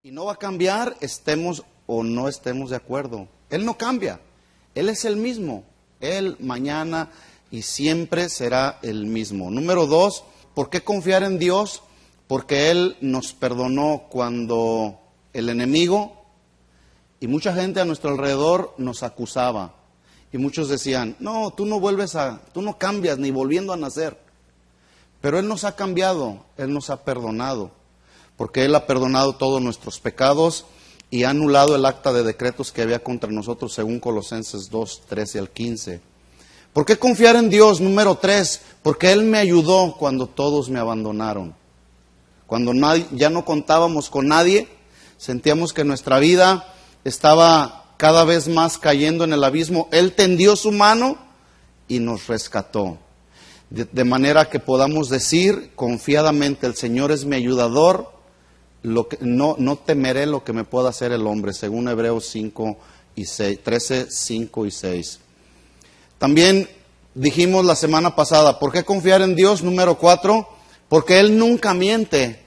Y no va a cambiar, estemos o no estemos de acuerdo. Él no cambia. Él es el mismo. Él mañana y siempre será el mismo. Número 2, ¿por qué confiar en Dios? Porque Él nos perdonó cuando el enemigo y mucha gente a nuestro alrededor nos acusaba. Y muchos decían, no, tú no cambias ni volviendo a nacer. Pero Él nos ha cambiado, Él nos ha perdonado. Porque Él ha perdonado todos nuestros pecados y ha anulado el acta de decretos que había contra nosotros, según Colosenses 2, 13 al 15. ¿Por qué confiar en Dios? Número 3, porque Él me ayudó cuando todos me abandonaron. Cuando ya no contábamos con nadie, sentíamos que nuestra vida estaba cada vez más cayendo en el abismo. Él tendió su mano y nos rescató. De manera que podamos decir confiadamente, el Señor es mi ayudador. No temeré lo que me pueda hacer el hombre, según Hebreos 13, 5 y 6. También dijimos la semana pasada, ¿por qué confiar en Dios? Número 4, porque Él nunca miente.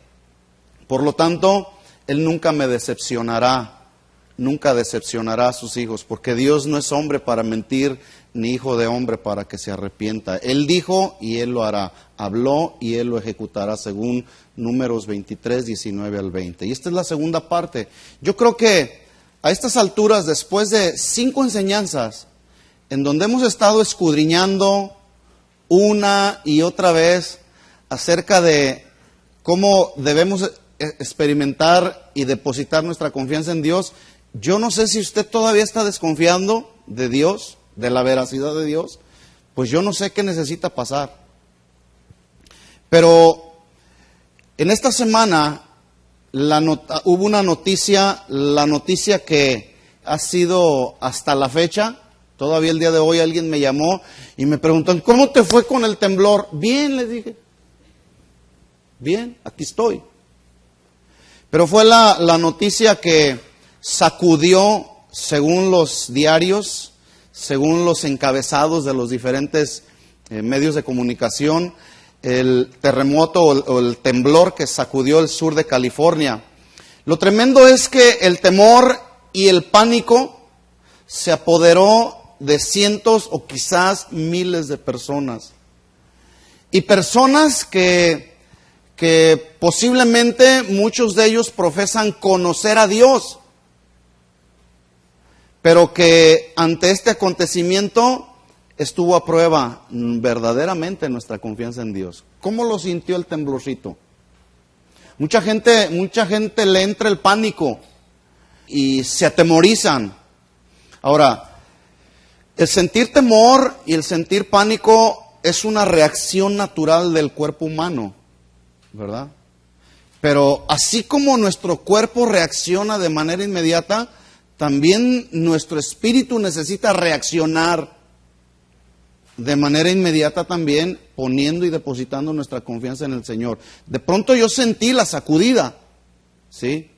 Por lo tanto, Él nunca me decepcionará, nunca decepcionará a sus hijos, porque Dios no es hombre para mentir, ni hijo de hombre para que se arrepienta. Él dijo y Él lo hará, habló y Él lo ejecutará, según Números 23, 19 al 20. Y esta es la segunda parte. Yo creo que a estas alturas, después de 5 enseñanzas, en donde hemos estado escudriñando una y otra vez acerca de cómo debemos experimentar y depositar nuestra confianza en Dios, yo no sé si usted todavía está desconfiando de Dios, de la veracidad de Dios, pues yo no sé qué necesita pasar. Pero en esta semana hubo una noticia, la noticia que ha sido hasta la fecha, todavía el día de hoy alguien me llamó y me preguntó, ¿cómo te fue con el temblor? Bien, les dije, bien, aquí estoy. Pero fue la noticia que sacudió, según los diarios, según los encabezados de los diferentes medios de comunicación, el terremoto o el temblor que sacudió el sur de California. Lo tremendo es que el temor y el pánico se apoderó de cientos o quizás miles de personas. Y personas que posiblemente muchos de ellos profesan conocer a Dios, pero que ante este acontecimiento estuvo a prueba verdaderamente nuestra confianza en Dios. ¿Cómo lo sintió el temblorcito? Mucha gente le entra el pánico y se atemorizan. Ahora, el sentir temor y el sentir pánico es una reacción natural del cuerpo humano, ¿verdad? Pero así como nuestro cuerpo reacciona de manera inmediata, también nuestro espíritu necesita reaccionar de manera inmediata también, poniendo y depositando nuestra confianza en el Señor. De pronto yo sentí la sacudida, ¿sí?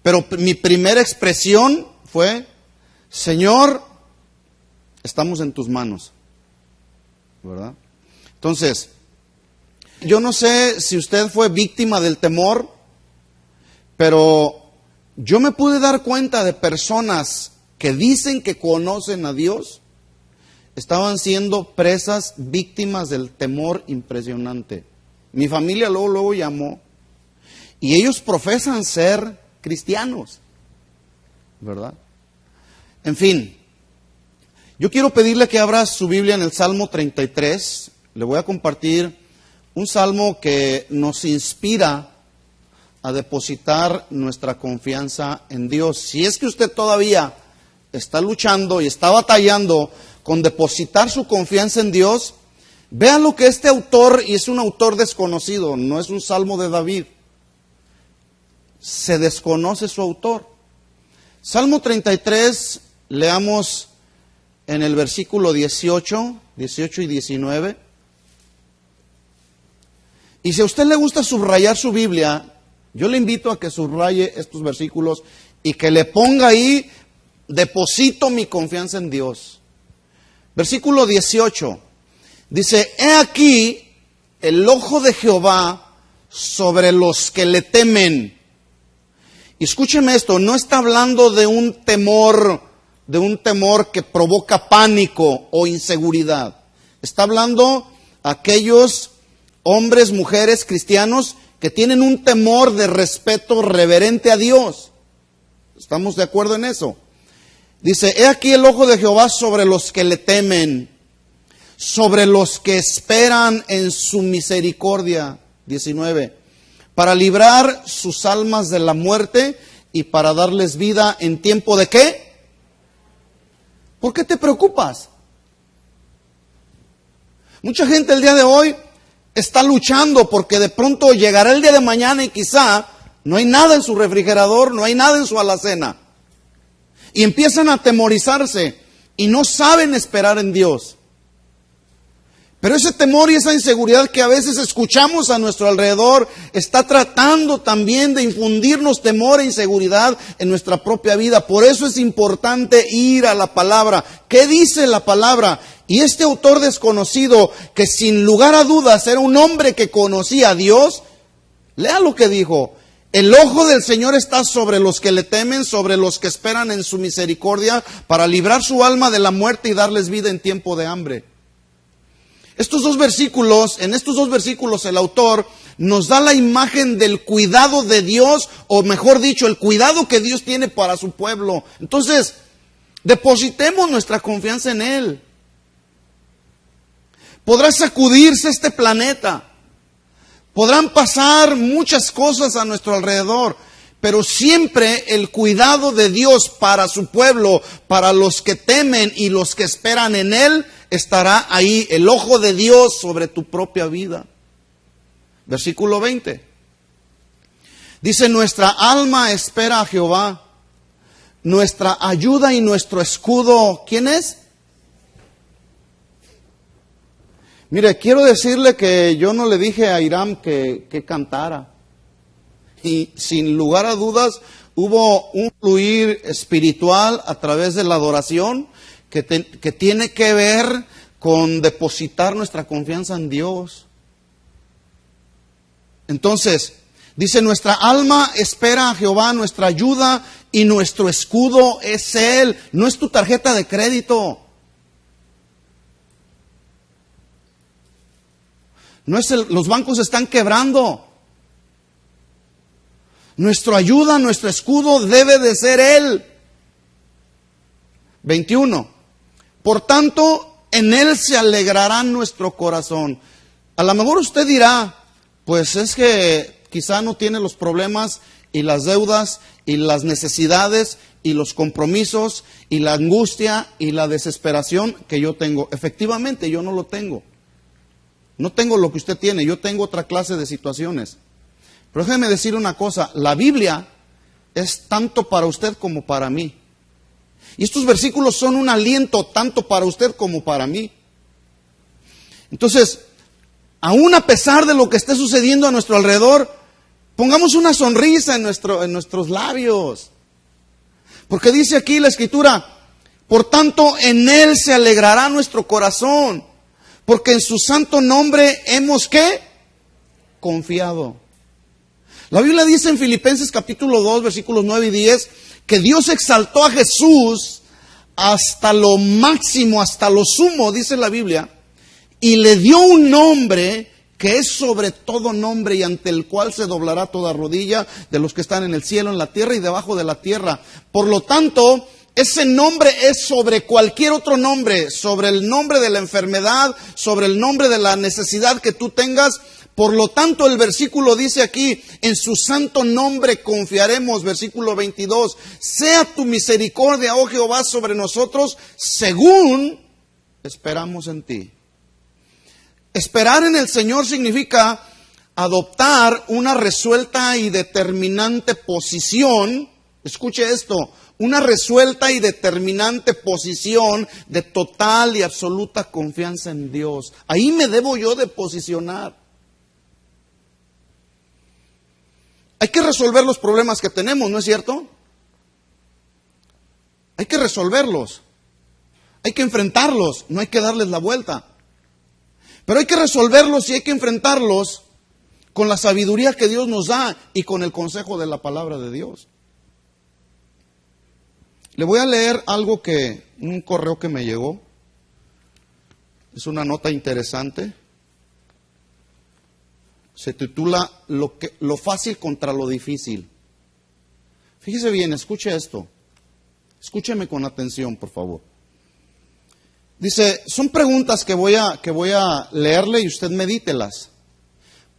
Pero mi primera expresión fue, Señor, estamos en tus manos, ¿verdad? Entonces, yo no sé si usted fue víctima del temor, pero yo me pude dar cuenta de personas que dicen que conocen a Dios, estaban siendo presas, víctimas del temor impresionante. Mi familia luego llamó, y ellos profesan ser cristianos, ¿verdad? En fin, yo quiero pedirle que abra su Biblia en el Salmo 33. Le voy a compartir un salmo que nos inspira a depositar nuestra confianza en Dios. Si es que usted todavía está luchando y está batallando con depositar su confianza en Dios, vean lo que este autor, y es un autor desconocido, no es un salmo de David, se desconoce su autor. Salmo 33, leamos en el versículo 18 y 19. Y si a usted le gusta subrayar su Biblia, yo le invito a que subraye estos versículos y que le ponga ahí, deposito mi confianza en Dios. Versículo 18, dice, he aquí el ojo de Jehová sobre los que le temen, Y escúcheme esto, no está hablando de un temor que provoca pánico o inseguridad. Está hablando aquellos hombres, mujeres, cristianos que tienen un temor de respeto reverente a Dios. ¿Estamos de acuerdo en eso? Dice, he aquí el ojo de Jehová sobre los que le temen, sobre los que esperan en su misericordia. 19. Para librar sus almas de la muerte y para darles vida en tiempo de ¿qué? ¿Por qué te preocupas? Mucha gente el día de hoy está luchando porque de pronto llegará el día de mañana y quizá no hay nada en su refrigerador, no hay nada en su alacena. Y empiezan a atemorizarse y no saben esperar en Dios. Pero ese temor y esa inseguridad que a veces escuchamos a nuestro alrededor está tratando también de infundirnos temor e inseguridad en nuestra propia vida. Por eso es importante ir a la palabra. ¿Qué dice la palabra? Y este autor desconocido, que sin lugar a dudas era un hombre que conocía a Dios, lea lo que dijo. El ojo del Señor está sobre los que le temen, sobre los que esperan en su misericordia, para librar su alma de la muerte y darles vida en tiempo de hambre. En estos dos versículos el autor nos da la imagen del cuidado de Dios, o mejor dicho, el cuidado que Dios tiene para su pueblo. Entonces, depositemos nuestra confianza en Él. Podrá sacudirse este planeta, podrán pasar muchas cosas a nuestro alrededor, pero siempre el cuidado de Dios para su pueblo, para los que temen y los que esperan en Él, estará ahí, el ojo de Dios sobre tu propia vida. Versículo 20. Dice, nuestra alma espera a Jehová, nuestra ayuda y nuestro escudo, ¿quién es? Mire, quiero decirle que yo no le dije a Hiram que cantara. Y sin lugar a dudas hubo un fluir espiritual a través de la adoración que tiene que ver con depositar nuestra confianza en Dios. Entonces, dice, nuestra alma espera a Jehová, nuestra ayuda y nuestro escudo es Él. No es tu tarjeta de crédito. Los bancos están quebrando. Nuestra ayuda, nuestro escudo debe de ser Él. 21. Por tanto, en Él se alegrará nuestro corazón. A lo mejor usted dirá, pues es que quizá no tiene los problemas y las deudas y las necesidades y los compromisos y la angustia y la desesperación que yo tengo. Efectivamente, yo no lo tengo. No tengo lo que usted tiene, yo tengo otra clase de situaciones. Pero déjeme decir una cosa, la Biblia es tanto para usted como para mí. Y estos versículos son un aliento tanto para usted como para mí. Entonces, aún a pesar de lo que esté sucediendo a nuestro alrededor, pongamos una sonrisa en nuestros labios. Porque dice aquí la Escritura, por tanto en Él se alegrará nuestro corazón, porque en su santo nombre hemos ¿qué? Confiado. La Biblia dice en Filipenses capítulo 2, versículos 9 y 10, que Dios exaltó a Jesús hasta lo máximo, hasta lo sumo, dice la Biblia, y le dio un nombre que es sobre todo nombre y ante el cual se doblará toda rodilla de los que están en el cielo, en la tierra y debajo de la tierra. Por lo tanto, ese nombre es sobre cualquier otro nombre, sobre el nombre de la enfermedad, sobre el nombre de la necesidad que tú tengas. Por lo tanto, el versículo dice aquí, en su santo nombre confiaremos, versículo 22, sea tu misericordia, oh Jehová, sobre nosotros, según esperamos en ti. Esperar en el Señor significa adoptar una resuelta y determinante posición, escuche esto, una resuelta y determinante posición de total y absoluta confianza en Dios. Ahí me debo yo de posicionar. Hay que resolver los problemas que tenemos, ¿no es cierto? Hay que resolverlos. Hay que enfrentarlos, no hay que darles la vuelta. Pero hay que resolverlos y hay que enfrentarlos con la sabiduría que Dios nos da y con el consejo de la palabra de Dios. Le voy a leer algo un correo que me llegó. Es una nota interesante. Se titula Lo fácil contra lo difícil. Fíjese bien, escuche esto. Escúcheme con atención, por favor. Dice, son preguntas que voy a leerle y usted medítelas.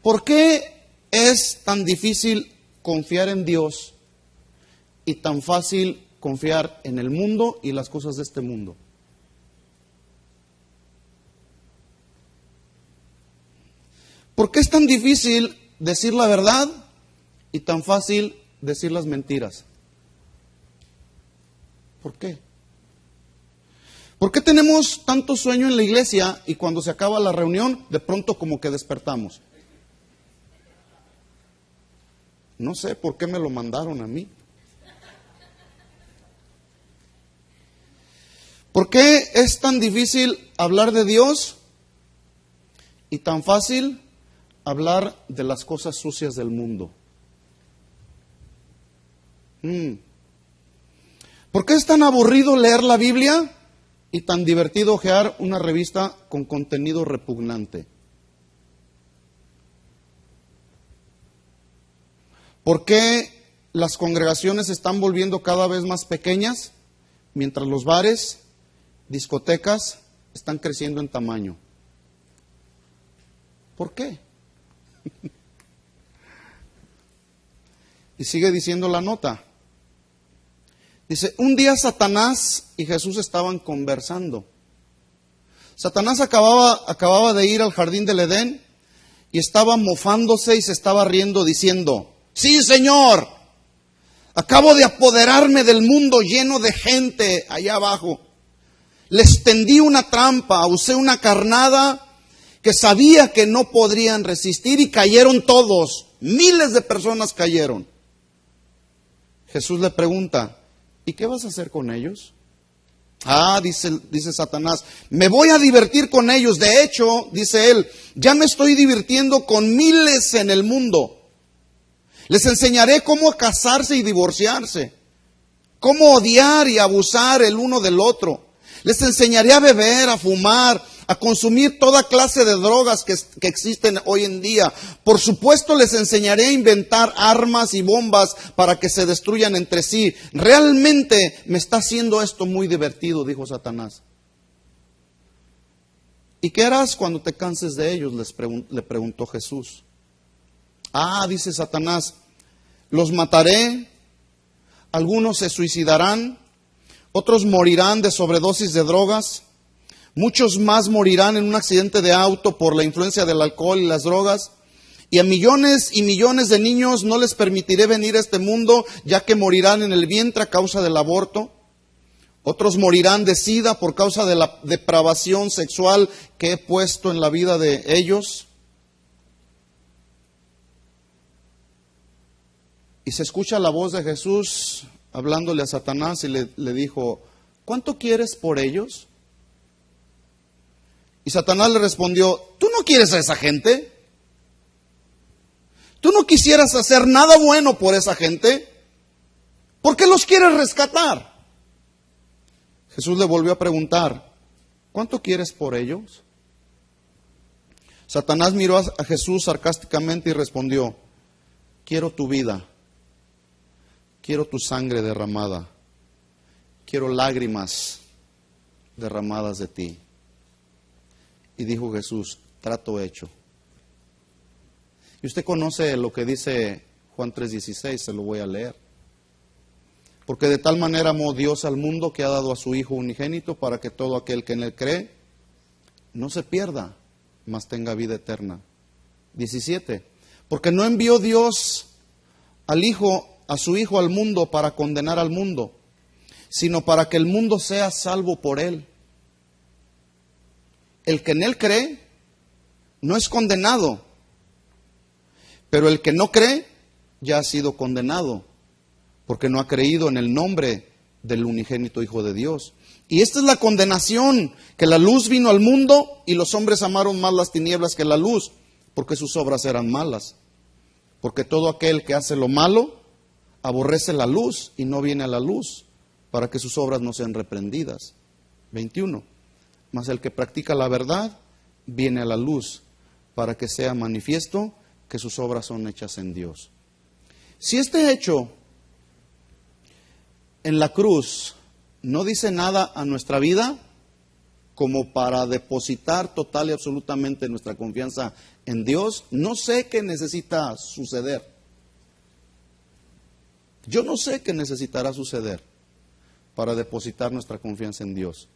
¿Por qué es tan difícil confiar en Dios y tan fácil confiar en el mundo y las cosas de este mundo? ¿Por qué es tan difícil decir la verdad y tan fácil decir las mentiras? ¿Por qué? ¿Por qué tenemos tanto sueño en la iglesia y cuando se acaba la reunión, de pronto como que despertamos? No sé por qué me lo mandaron a mí. ¿Por qué es tan difícil hablar de Dios y tan fácil hablar de las cosas sucias del mundo? ¿Por qué es tan aburrido leer la Biblia y tan divertido hojear una revista con contenido repugnante? ¿Por qué las congregaciones se están volviendo cada vez más pequeñas mientras los bares, discotecas están creciendo en tamaño? ¿Por qué? Y sigue diciendo la nota. Dice, un día Satanás y Jesús estaban conversando. Satanás acababa de ir al jardín del Edén y estaba mofándose y se estaba riendo diciendo, sí, Señor, acabo de apoderarme del mundo lleno de gente allá abajo. Les tendí una trampa, usé una carnada que sabía que no podrían resistir y cayeron todos. Miles de personas cayeron. Jesús le pregunta, ¿y qué vas a hacer con ellos? Dice Satanás, me voy a divertir con ellos. De hecho, dice él, ya me estoy divirtiendo con miles en el mundo. Les enseñaré cómo casarse y divorciarse, cómo odiar y abusar el uno del otro. Les enseñaré a beber, a fumar, a consumir toda clase de drogas que existen hoy en día. Por supuesto, les enseñaré a inventar armas y bombas para que se destruyan entre sí. Realmente me está haciendo esto muy divertido, dijo Satanás. ¿Y qué harás cuando te canses de ellos?, le preguntó Jesús. Dice Satanás, los mataré, algunos se suicidarán, otros morirán de sobredosis de drogas, muchos más morirán en un accidente de auto por la influencia del alcohol y las drogas, y a millones y millones de niños no les permitiré venir a este mundo, ya que morirán en el vientre a causa del aborto. Otros morirán de sida por causa de la depravación sexual que he puesto en la vida de ellos. Y se escucha la voz de Jesús hablándole a Satanás y le dijo, ¿cuánto quieres por ellos? Y Satanás le respondió, ¿tú no quieres a esa gente? ¿Tú no quisieras hacer nada bueno por esa gente? ¿Por qué los quieres rescatar? Jesús le volvió a preguntar, ¿cuánto quieres por ellos? Satanás miró a Jesús sarcásticamente y respondió, quiero tu vida, quiero tu sangre derramada, quiero lágrimas derramadas de ti. Y dijo Jesús, trato hecho. Y usted conoce lo que dice Juan 3:16, se lo voy a leer. Porque de tal manera amó Dios al mundo que ha dado a su Hijo unigénito para que todo aquel que en él cree no se pierda, mas tenga vida eterna. 17. Porque no envió Dios a su Hijo al mundo para condenar al mundo, sino para que el mundo sea salvo por él. El que en él cree no es condenado, pero el que no cree ya ha sido condenado, porque no ha creído en el nombre del unigénito Hijo de Dios. Y esta es la condenación, que la luz vino al mundo y los hombres amaron más las tinieblas que la luz, porque sus obras eran malas. Porque todo aquel que hace lo malo aborrece la luz y no viene a la luz, para que sus obras no sean reprendidas. 21. Mas el que practica la verdad viene a la luz, para que sea manifiesto que sus obras son hechas en Dios. Si este hecho en la cruz no dice nada a nuestra vida, como para depositar total y absolutamente nuestra confianza en Dios, no sé qué necesita suceder. Yo no sé qué necesitará suceder para depositar nuestra confianza en Dios.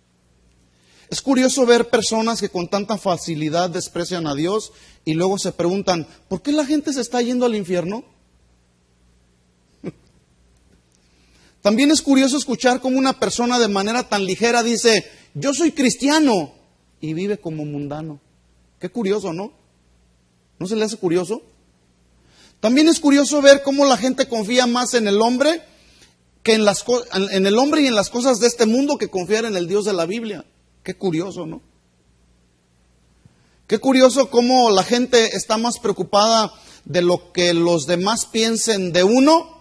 Es curioso ver personas que con tanta facilidad desprecian a Dios y luego se preguntan, ¿por qué la gente se está yendo al infierno? También es curioso escuchar cómo una persona de manera tan ligera dice, yo soy cristiano, y vive como mundano. Qué curioso, ¿no? ¿No se le hace curioso? También es curioso ver cómo la gente confía más en el hombre que en el hombre y en las cosas de este mundo que confiar en el Dios de la Biblia. Qué curioso, ¿no? Qué curioso cómo la gente está más preocupada de lo que los demás piensen de uno,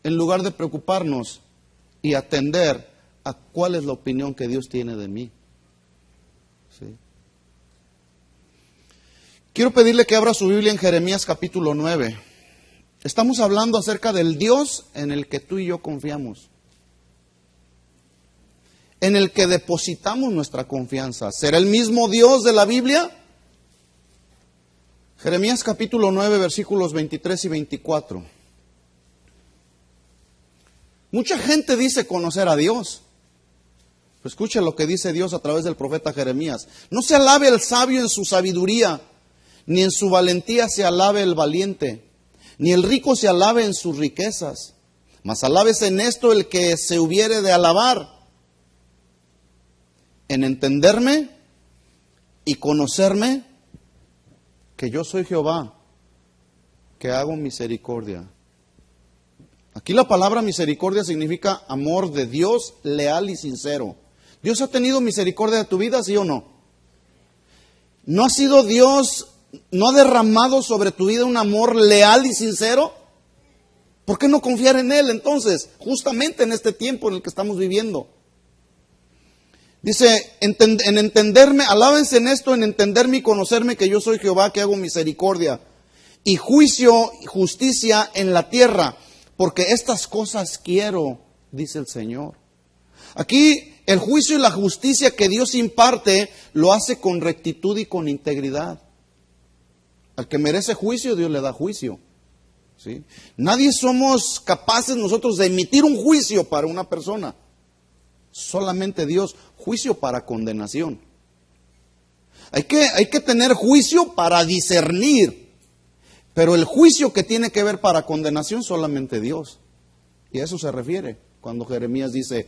en lugar de preocuparnos y atender a cuál es la opinión que Dios tiene de mí. ¿Sí? Quiero pedirle que abra su Biblia en Jeremías capítulo 9. Estamos hablando acerca del Dios en el que tú y yo confiamos, en el que depositamos nuestra confianza. ¿Será el mismo Dios de la Biblia? Jeremías capítulo 9, versículos 23 y 24. Mucha gente dice conocer a Dios. Pues escuche lo que dice Dios a través del profeta Jeremías. No se alabe el sabio en su sabiduría, ni en su valentía se alabe el valiente, ni el rico se alabe en sus riquezas, mas alábese en esto el que se hubiere de alabar, en entenderme y conocerme que yo soy Jehová, que hago misericordia. Aquí la palabra misericordia significa amor de Dios, leal y sincero. ¿Dios ha tenido misericordia de tu vida, sí o no? ¿No ha sido Dios, no ha derramado sobre tu vida un amor leal y sincero? ¿Por qué no confiar en Él entonces, justamente en este tiempo en el que estamos viviendo? Dice, en entenderme, alábense en esto, en entenderme y conocerme que yo soy Jehová, que hago misericordia y juicio y justicia en la tierra, porque estas cosas quiero, dice el Señor. Aquí el juicio y la justicia que Dios imparte lo hace con rectitud y con integridad. Al que merece juicio, Dios le da juicio. ¿Sí? Nadie somos capaces nosotros de emitir un juicio para una persona. Solamente Dios, juicio para condenación. Hay que tener juicio para discernir. Pero el juicio que tiene que ver para condenación, solamente Dios. Y a eso se refiere cuando Jeremías dice,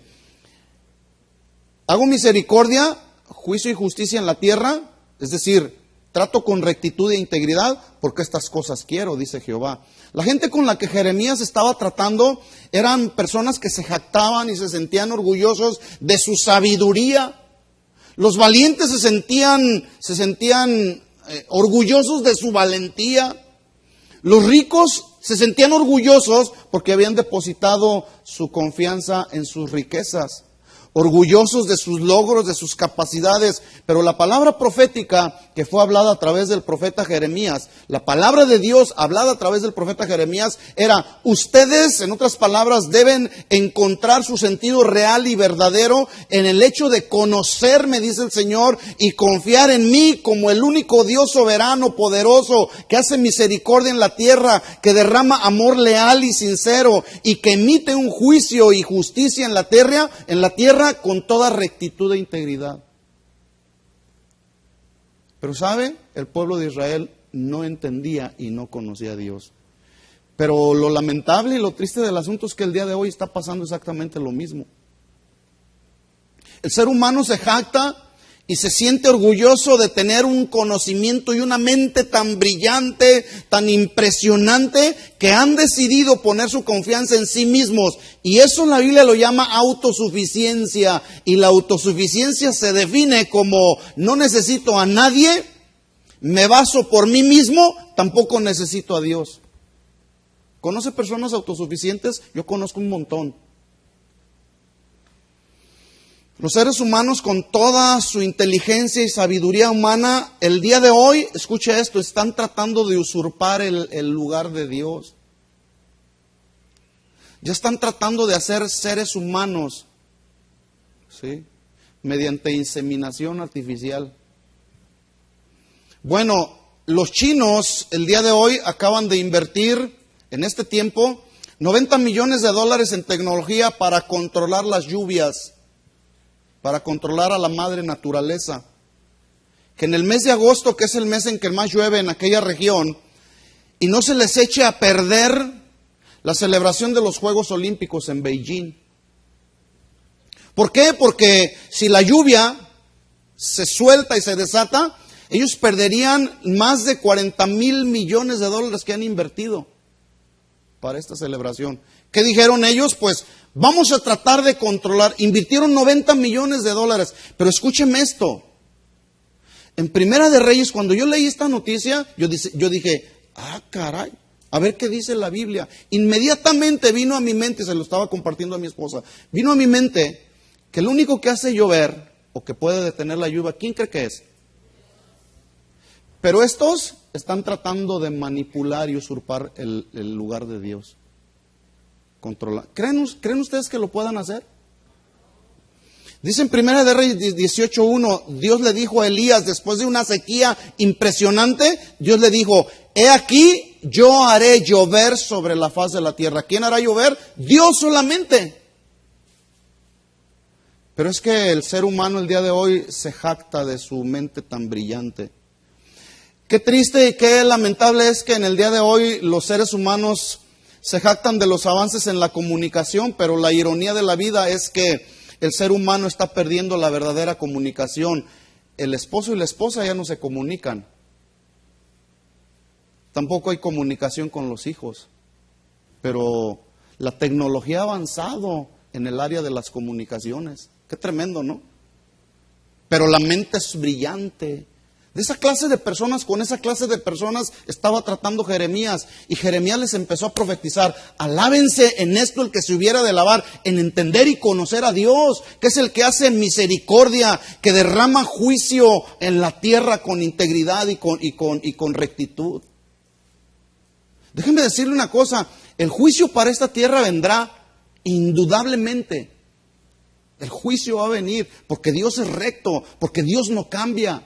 hago misericordia, juicio y justicia en la tierra, es decir, trato con rectitud e integridad, porque estas cosas quiero, dice Jehová. La gente con la que Jeremías estaba tratando eran personas que se jactaban y se sentían orgullosos de su sabiduría. Los valientes se sentían orgullosos de su valentía. Los ricos se sentían orgullosos porque habían depositado su confianza en sus riquezas, orgullosos de sus logros, de sus capacidades. Pero la palabra profética que fue hablada a través del profeta Jeremías, la palabra de Dios hablada a través del profeta Jeremías era, ustedes, en otras palabras, deben encontrar su sentido real y verdadero en el hecho de conocerme, dice el Señor, y confiar en mí como el único Dios soberano, poderoso, que hace misericordia en la tierra, que derrama amor leal y sincero, y que emite un juicio y justicia en la tierra con toda rectitud e integridad. Pero ¿sabe? El pueblo de Israel no entendía y no conocía a Dios. Pero lo lamentable y lo triste del asunto es que el día de hoy está pasando exactamente lo mismo. El ser humano se jacta y se siente orgulloso de tener un conocimiento y una mente tan brillante, tan impresionante, que han decidido poner su confianza en sí mismos. Y eso la Biblia lo llama autosuficiencia. Y la autosuficiencia se define como no necesito a nadie, me baso por mí mismo, tampoco necesito a Dios. ¿Conoce personas autosuficientes? Yo conozco un montón. Los seres humanos, con toda su inteligencia y sabiduría humana, el día de hoy, escuche esto, están tratando de usurpar el lugar de Dios. Ya están tratando de hacer seres humanos, ¿sí?, mediante inseminación artificial. Bueno, los chinos el día de hoy acaban de invertir en este tiempo $90 millones en tecnología para controlar las lluvias, para controlar a la madre naturaleza. Que en el mes de agosto, que es el mes en que más llueve en aquella región, y no se les eche a perder la celebración de los Juegos Olímpicos en Beijing. ¿Por qué? Porque si la lluvia se suelta y se desata, ellos perderían más de $40 mil millones que han invertido para esta celebración. ¿Qué dijeron ellos? Pues vamos a tratar de controlar. Invirtieron $90 millones, pero escúcheme esto. En Primera de Reyes, cuando yo leí esta noticia, yo dije, caray, a ver qué dice la Biblia. Inmediatamente vino a mi mente, se lo estaba compartiendo a mi esposa, vino a mi mente que lo único que hace llover, o que puede detener la lluvia, ¿quién cree que es? Pero estos están tratando de manipular y usurpar el lugar de Dios. Controlar. ¿Creen ustedes que lo puedan hacer? Dice en Primera de Reyes 18:1, Dios le dijo a Elías, después de una sequía impresionante, Dios le dijo, he aquí, yo haré llover sobre la faz de la tierra. ¿Quién hará llover? Dios solamente. Pero es que el ser humano el día de hoy se jacta de su mente tan brillante. Qué triste y qué lamentable es que en el día de hoy los seres humanos se jactan de los avances en la comunicación, pero la ironía de la vida es que el ser humano está perdiendo la verdadera comunicación. El esposo y la esposa ya no se comunican. Tampoco hay comunicación con los hijos. Pero la tecnología ha avanzado en el área de las comunicaciones. Qué tremendo, ¿no? Pero la mente es brillante. De esa clase de personas, con esa clase de personas estaba tratando Jeremías. Y Jeremías les empezó a profetizar. Alábense en esto el que se hubiera de alabar, en entender y conocer a Dios, que es el que hace misericordia, que derrama juicio en la tierra con integridad y con rectitud. Déjenme decirle una cosa, el juicio para esta tierra vendrá indudablemente. El juicio va a venir porque Dios es recto, porque Dios no cambia.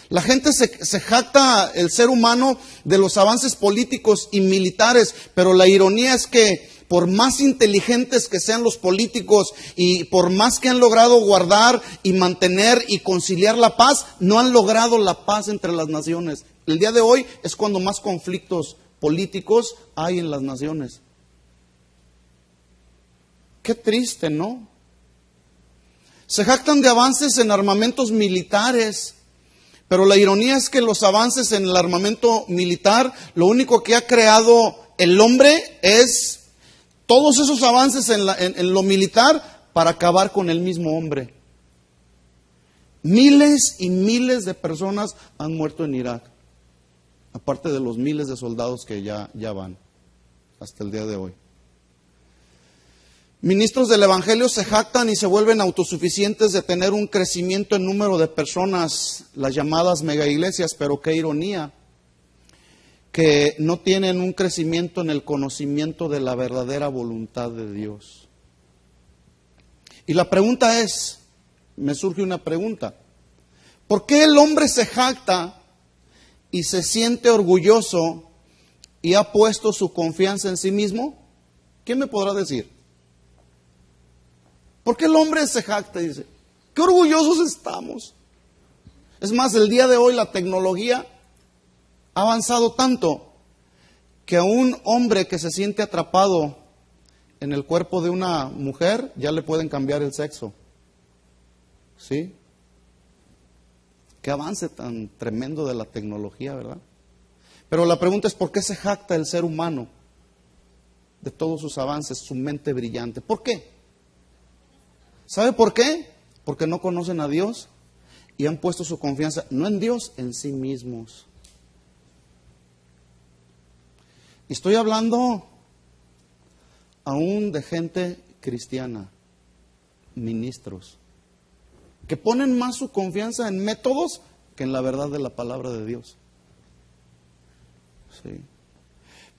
La gente se jacta, el ser humano, de los avances políticos y militares, pero la ironía es que por más inteligentes que sean los políticos y por más que han logrado guardar y mantener y conciliar la paz, no han logrado la paz entre las naciones. El día de hoy es cuando más conflictos políticos hay en las naciones. Qué triste, ¿no? Se jactan de avances en armamentos militares, pero la ironía es que los avances en el armamento militar, lo único que ha creado el hombre es todos esos avances en lo militar para acabar con el mismo hombre. Miles y miles de personas han muerto en Irak, aparte de los miles de soldados que ya van hasta el día de hoy. Ministros del Evangelio se jactan y se vuelven autosuficientes de tener un crecimiento en número de personas, las llamadas megaiglesias, pero qué ironía, que no tienen un crecimiento en el conocimiento de la verdadera voluntad de Dios. Y la pregunta es, me surge una pregunta, ¿por qué el hombre se jacta y se siente orgulloso y ha puesto su confianza en sí mismo? ¿Quién me podrá decir? ¿Por qué el hombre se jacta y dice, qué orgullosos estamos? Es más, el día de hoy la tecnología ha avanzado tanto que a un hombre que se siente atrapado en el cuerpo de una mujer ya le pueden cambiar el sexo. ¿Sí? Qué avance tan tremendo de la tecnología, ¿verdad? Pero la pregunta es, ¿por qué se jacta el ser humano de todos sus avances, su mente brillante? ¿Por qué? ¿Sabe por qué? Porque no conocen a Dios y han puesto su confianza no en Dios, en sí mismos. Y estoy hablando aún de gente cristiana, ministros. que ponen más su confianza en métodos que en la verdad de la palabra de Dios. Sí.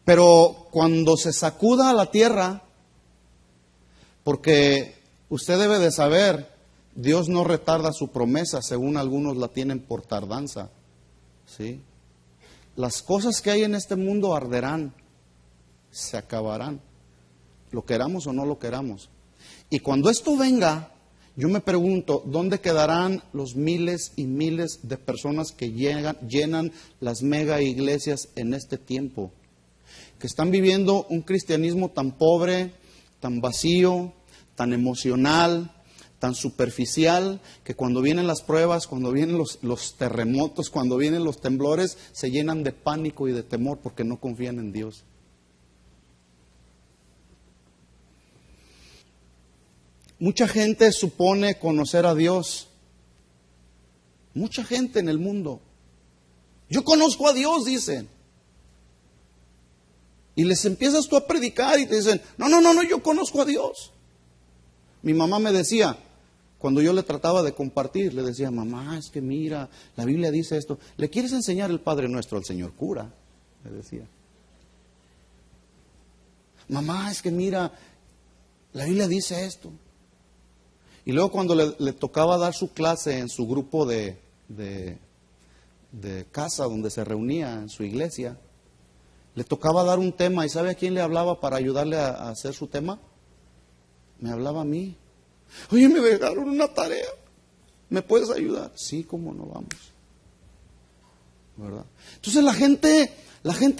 Pero cuando se sacuda a la tierra, porque usted debe de saber, Dios no retarda su promesa, según algunos la tienen por tardanza. ¿Sí? Las cosas que hay en este mundo arderán, se acabarán, lo queramos o no lo queramos. Y cuando esto venga, yo me pregunto, ¿dónde quedarán los miles y miles de personas que llenan las mega iglesias en este tiempo? Que están viviendo un cristianismo tan pobre, tan vacío, tan emocional, tan superficial, que cuando vienen las pruebas, cuando vienen los terremotos, cuando vienen los temblores, se llenan de pánico y de temor porque no confían en Dios. Mucha gente supone conocer a Dios. Mucha gente en el mundo. Yo conozco a Dios, dicen. Y les empiezas tú a predicar y te dicen, no, yo conozco a Dios. Mi mamá me decía, cuando yo le trataba de compartir, le decía, mamá, es que mira, la Biblia dice esto. ¿Le quieres enseñar el Padre Nuestro al señor cura? Le decía. Mamá, es que mira, la Biblia dice esto. Y luego cuando le tocaba dar su clase en su grupo de casa donde se reunía, en su iglesia, le tocaba dar un tema. ¿Y sabe a quién le hablaba para ayudarle a hacer su tema? Me hablaba a mí. Oye, me dejaron una tarea. ¿Me puedes ayudar? Sí, cómo no, vamos. ¿Verdad? Entonces la gente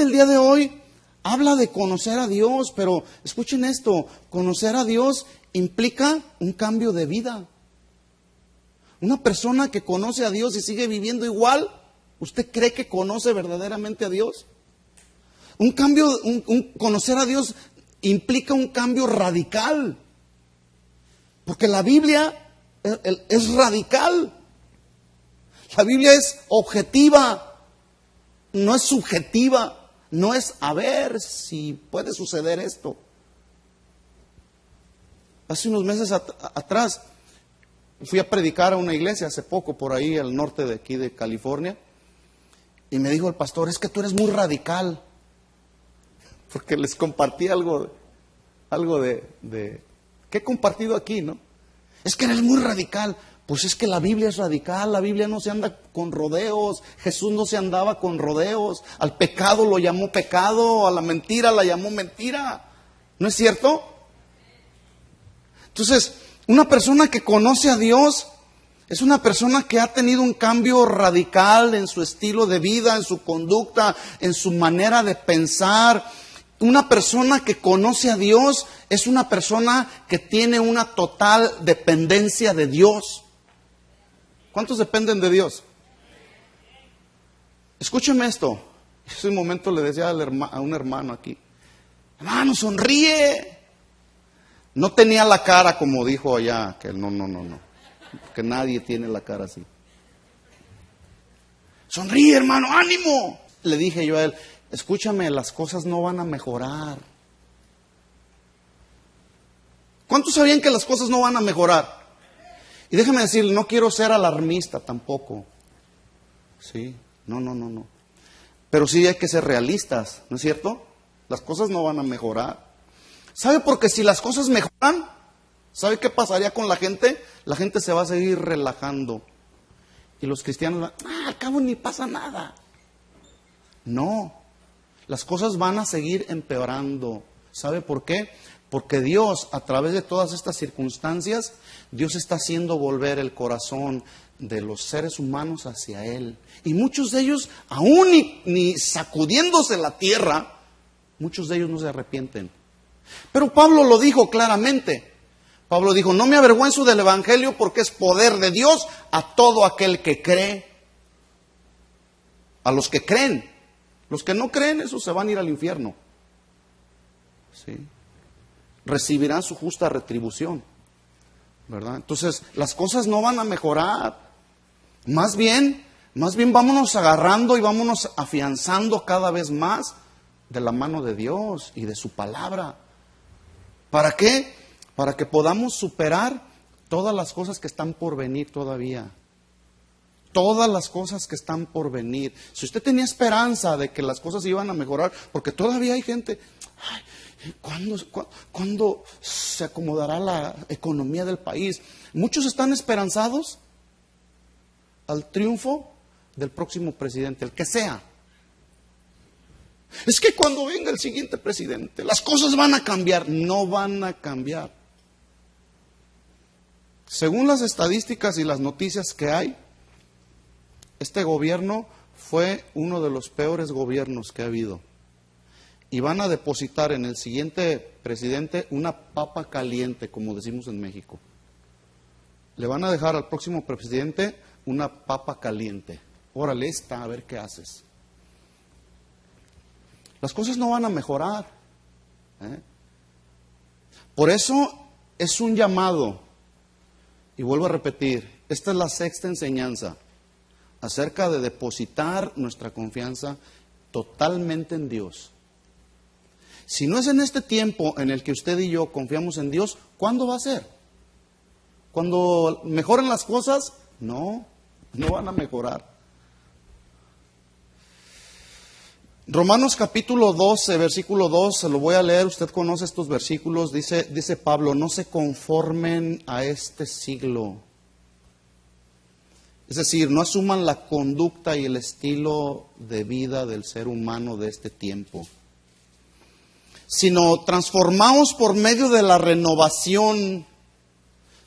el día de hoy habla de conocer a Dios, pero escuchen esto, conocer a Dios implica un cambio de vida. Una persona que conoce a Dios y sigue viviendo igual, ¿usted cree que conoce verdaderamente a Dios? Conocer a Dios implica un cambio radical. Porque la Biblia es radical. La Biblia es objetiva, no es subjetiva, no es a ver si puede suceder esto. Hace unos meses atrás fui a predicar a una iglesia hace poco por ahí al norte de aquí de California y me dijo el pastor, es que tú eres muy radical. Porque les compartí algo de que he compartido aquí, ¿no? Es que eres muy radical. Pues es que la Biblia es radical, la Biblia no se anda con rodeos, Jesús no se andaba con rodeos, al pecado lo llamó pecado, a la mentira la llamó mentira. ¿No es cierto? Entonces, una persona que conoce a Dios es una persona que ha tenido un cambio radical en su estilo de vida, en su conducta, en su manera de pensar. Una persona que conoce a Dios es una persona que tiene una total dependencia de Dios. ¿Cuántos dependen de Dios? Escúcheme esto. Hace un momento le decía a un hermano aquí, hermano, sonríe. No tenía la cara como dijo allá, que no, porque nadie tiene la cara así. Sonríe, hermano, ánimo. Le dije yo a él, escúchame, las cosas no van a mejorar. ¿Cuántos sabían que las cosas no van a mejorar? Y déjame decir, no quiero ser alarmista tampoco. Sí, no. Pero sí hay que ser realistas, ¿no es cierto? Las cosas no van a mejorar. ¿Sabe? Porque si las cosas mejoran, ¿sabe qué pasaría con la gente? La gente se va a seguir relajando. Y los cristianos van, al cabo ni pasa nada. No, las cosas van a seguir empeorando. ¿Sabe por qué? Porque Dios, a través de todas estas circunstancias, Dios está haciendo volver el corazón de los seres humanos hacia Él. Y muchos de ellos, aún ni sacudiéndose la tierra, muchos de ellos no se arrepienten. Pero Pablo lo dijo claramente. Pablo dijo, no me avergüenzo del Evangelio porque es poder de Dios a todo aquel que cree. A los que creen. Los que no creen, esos se van a ir al infierno. ¿Sí? Recibirán su justa retribución, ¿verdad? Entonces, las cosas no van a mejorar. Más bien vámonos agarrando y vámonos afianzando cada vez más de la mano de Dios y de su palabra. ¿Para qué? Para que podamos superar todas las cosas que están por venir todavía. Todas las cosas que están por venir. Si usted tenía esperanza de que las cosas iban a mejorar, porque todavía hay gente, ay, ¿cuándo se acomodará la economía del país? Muchos están esperanzados al triunfo del próximo presidente, el que sea. Es que cuando venga el siguiente presidente, las cosas van a cambiar. No van a cambiar. Según las estadísticas y las noticias que hay, este gobierno fue uno de los peores gobiernos que ha habido. Y van a depositar en el siguiente presidente una papa caliente, como decimos en México. Le van a dejar al próximo presidente una papa caliente. Órale, a ver qué haces. Las cosas no van a mejorar. Por eso es un llamado. Y vuelvo a repetir, esta es la sexta enseñanza acerca de depositar nuestra confianza totalmente en Dios. Si no es en este tiempo en el que usted y yo confiamos en Dios, ¿cuándo va a ser? ¿Cuando mejoren las cosas? No, no van a mejorar. Romanos capítulo 12, versículo 2, se lo voy a leer, usted conoce estos versículos, dice Pablo, no se conformen a este siglo. Es decir, no asuman la conducta y el estilo de vida del ser humano de este tiempo, sino transformaos por medio de la renovación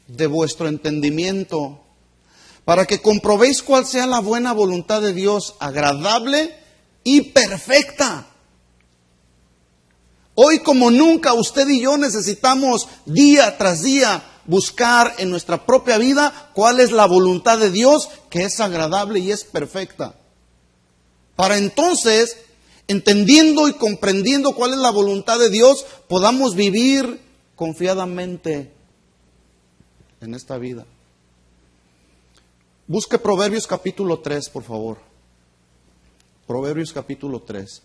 de vuestro entendimiento, para que comprobéis cuál sea la buena voluntad de Dios, agradable y perfecta. Hoy como nunca usted y yo necesitamos día tras día buscar en nuestra propia vida cuál es la voluntad de Dios, que es agradable y es perfecta. Para entonces, entendiendo y comprendiendo cuál es la voluntad de Dios, podamos vivir confiadamente en esta vida. Busque Proverbios capítulo 3, por favor. Proverbios capítulo 3.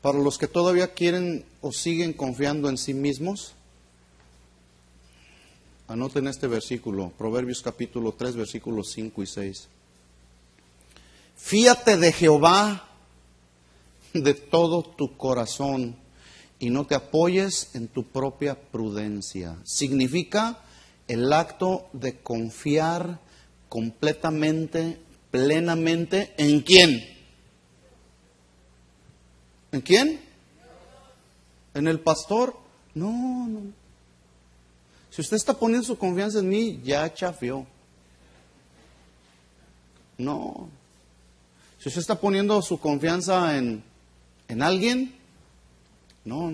Para los que todavía quieren o siguen confiando en sí mismos, anoten este versículo, Proverbios capítulo 3, versículos 5 y 6. Fíate de Jehová de todo tu corazón y no te apoyes en tu propia prudencia. Significa el acto de confiar completamente, plenamente, ¿en quién? ¿En quién? ¿En el pastor? No. Si usted está poniendo su confianza en mí, ya chafió. No. Si usted está poniendo su confianza en alguien, no.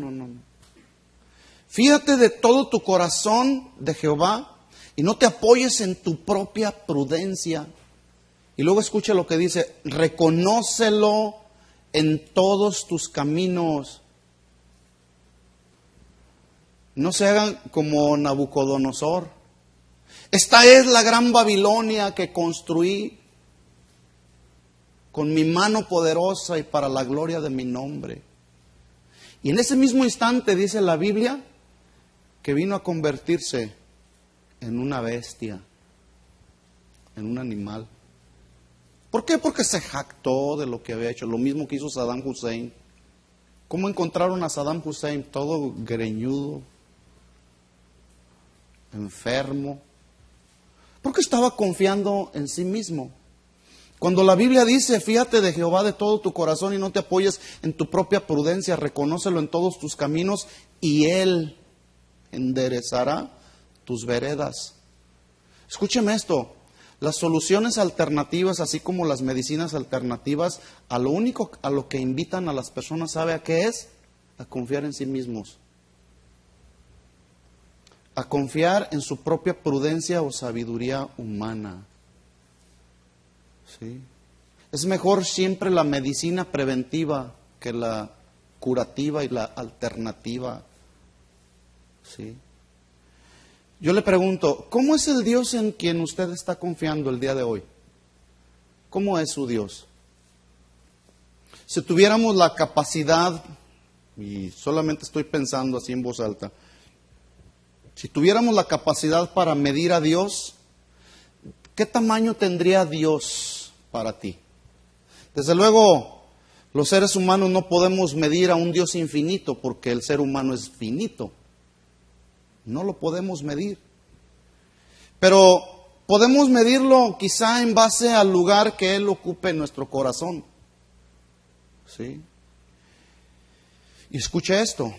Fíjate de todo tu corazón de Jehová y no te apoyes en tu propia prudencia. Y luego escucha lo que dice, reconócelo en todos tus caminos. No se hagan como Nabucodonosor. Esta es la gran Babilonia que construí con mi mano poderosa y para la gloria de mi nombre. Y en ese mismo instante dice la Biblia que vino a convertirse en una bestia, en un animal. ¿Por qué? Porque se jactó de lo que había hecho, lo mismo que hizo Saddam Hussein. ¿Cómo encontraron a Saddam Hussein? Todo greñudo, enfermo, porque estaba confiando en sí mismo. Cuando la Biblia dice, fíjate de Jehová de todo tu corazón y no te apoyes en tu propia prudencia, reconócelo en todos tus caminos y Él enderezará tus veredas. Escúcheme esto, las soluciones alternativas, así como las medicinas alternativas, a lo que invitan a las personas, ¿sabe a qué es? A confiar en sí mismos. A confiar en su propia prudencia o sabiduría humana. ¿Sí? Es mejor siempre la medicina preventiva que la curativa y la alternativa. ¿Sí? Yo le pregunto, ¿cómo es el Dios en quien usted está confiando el día de hoy? ¿Cómo es su Dios? Si tuviéramos la capacidad, y solamente estoy pensando así en voz alta, si tuviéramos la capacidad para medir a Dios, ¿qué tamaño tendría Dios para ti? Desde luego, los seres humanos no podemos medir a un Dios infinito porque el ser humano es finito. No lo podemos medir. Pero podemos medirlo quizá en base al lugar que Él ocupe en nuestro corazón. ¿Sí? Y escucha esto.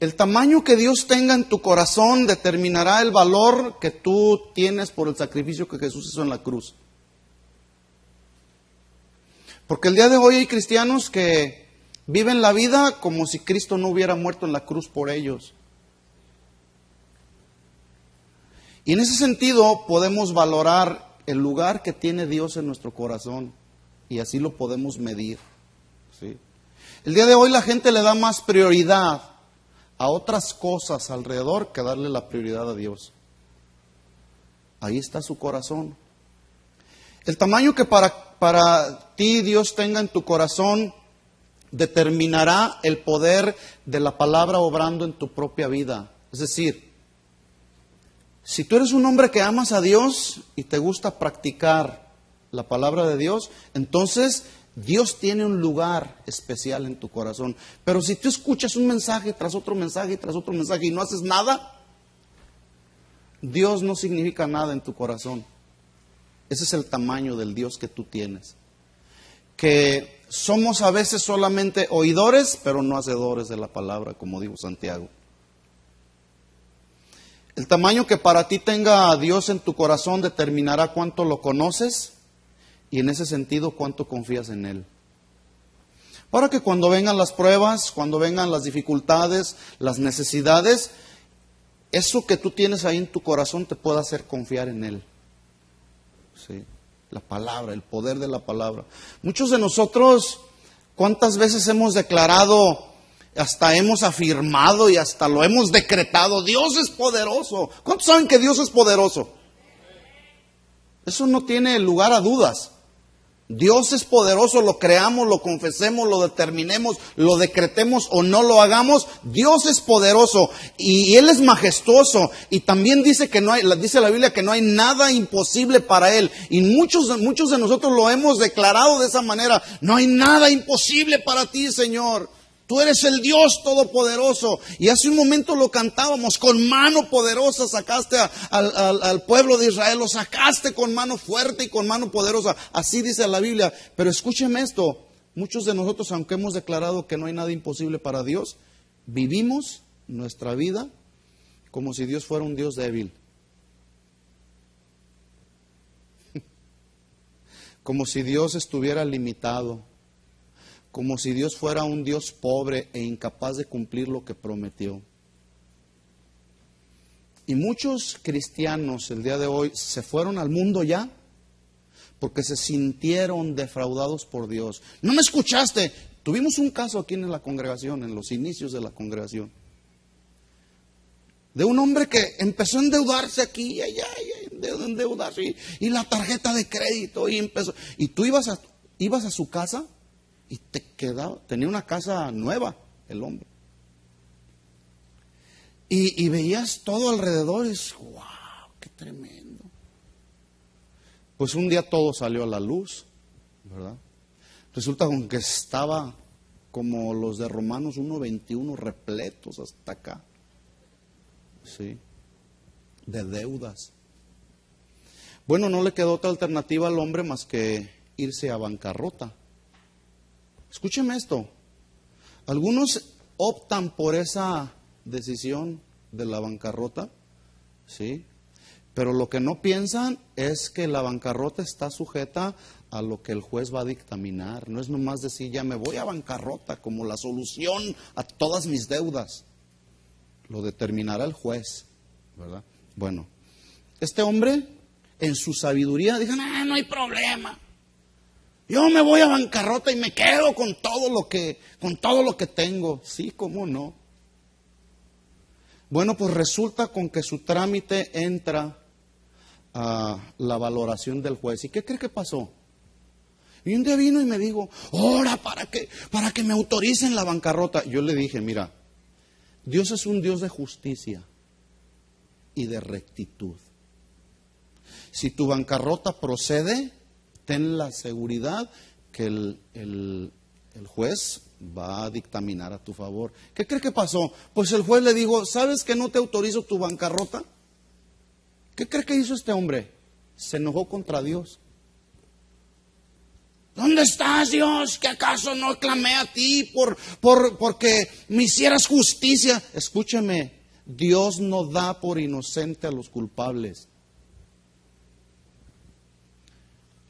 El tamaño que Dios tenga en tu corazón determinará el valor que tú tienes por el sacrificio que Jesús hizo en la cruz. Porque el día de hoy hay cristianos que viven la vida como si Cristo no hubiera muerto en la cruz por ellos. Y en ese sentido podemos valorar el lugar que tiene Dios en nuestro corazón y así lo podemos medir. ¿Sí? El día de hoy la gente le da más prioridad a otras cosas alrededor que darle la prioridad a Dios. Ahí está su corazón. El tamaño que para ti Dios tenga en tu corazón determinará el poder de la palabra obrando en tu propia vida. Es decir, si tú eres un hombre que amas a Dios y te gusta practicar la palabra de Dios, entonces Dios tiene un lugar especial en tu corazón. Pero si tú escuchas un mensaje tras otro mensaje tras otro mensaje y no haces nada, Dios no significa nada en tu corazón. Ese es el tamaño del Dios que tú tienes. Que somos a veces solamente oidores, pero no hacedores de la palabra, como dijo Santiago. El tamaño que para ti tenga a Dios en tu corazón determinará cuánto lo conoces y en ese sentido cuánto confías en Él. Para que cuando vengan las pruebas, cuando vengan las dificultades, las necesidades, eso que tú tienes ahí en tu corazón te pueda hacer confiar en Él. Sí, la palabra, el poder de la palabra. Muchos de nosotros, ¿cuántas veces hemos declarado, hasta hemos afirmado y hasta lo hemos decretado? Dios es poderoso. ¿Cuántos saben que Dios es poderoso? Eso no tiene lugar a dudas. Dios es poderoso, lo creamos, lo confesemos, lo determinemos, lo decretemos o no lo hagamos. Dios es poderoso y Él es majestuoso. Y también dice dice la Biblia que no hay nada imposible para Él. Y muchos de nosotros lo hemos declarado de esa manera. No hay nada imposible para ti, Señor. Tú eres el Dios todopoderoso. Y hace un momento lo cantábamos, con mano poderosa sacaste al pueblo de Israel, lo sacaste con mano fuerte y con mano poderosa. Así dice la Biblia. Pero escúcheme esto, muchos de nosotros, aunque hemos declarado que no hay nada imposible para Dios, vivimos nuestra vida como si Dios fuera un Dios débil. Como si Dios estuviera limitado. Como si Dios fuera un Dios pobre e incapaz de cumplir lo que prometió. Y muchos cristianos el día de hoy se fueron al mundo ya porque se sintieron defraudados por Dios. No me escuchaste. Tuvimos un caso aquí en la congregación, en los inicios de la congregación, de un hombre que empezó a endeudarse aquí y allá, endeudarse, y la tarjeta de crédito, y empezó. Y tú ibas a su casa y te quedaba, tenía una casa nueva el hombre. Y veías todo alrededor y dices, wow, qué tremendo. Pues un día todo salió a la luz, ¿verdad? Resulta que estaba como los de Romanos 1:21, repletos hasta acá. Sí, de deudas. Bueno, no le quedó otra alternativa al hombre más que irse a bancarrota. Escúcheme esto, algunos optan por esa decisión de la bancarrota, ¿sí? Pero lo que no piensan es que la bancarrota está sujeta a lo que el juez va a dictaminar. No es nomás decir, ya me voy a bancarrota como la solución a todas mis deudas. Lo determinará el juez, ¿verdad? Bueno, este hombre en su sabiduría dijo, no hay problema. Yo me voy a bancarrota y me quedo con todo lo que tengo. Sí, ¿cómo no? Bueno, pues resulta con que su trámite entra a la valoración del juez. ¿Y qué cree que pasó? Y un día vino y me dijo, ora para que me autoricen la bancarrota. Yo le dije, mira, Dios es un Dios de justicia y de rectitud. Si tu bancarrota procede, ten la seguridad que el juez va a dictaminar a tu favor. ¿Qué cree que pasó? Pues el juez le dijo, ¿sabes que no te autorizo tu bancarrota? ¿Qué cree que hizo este hombre? Se enojó contra Dios. ¿Dónde estás, Dios? ¿Que acaso no clamé a ti porque me hicieras justicia? Escúcheme, Dios no da por inocente a los culpables.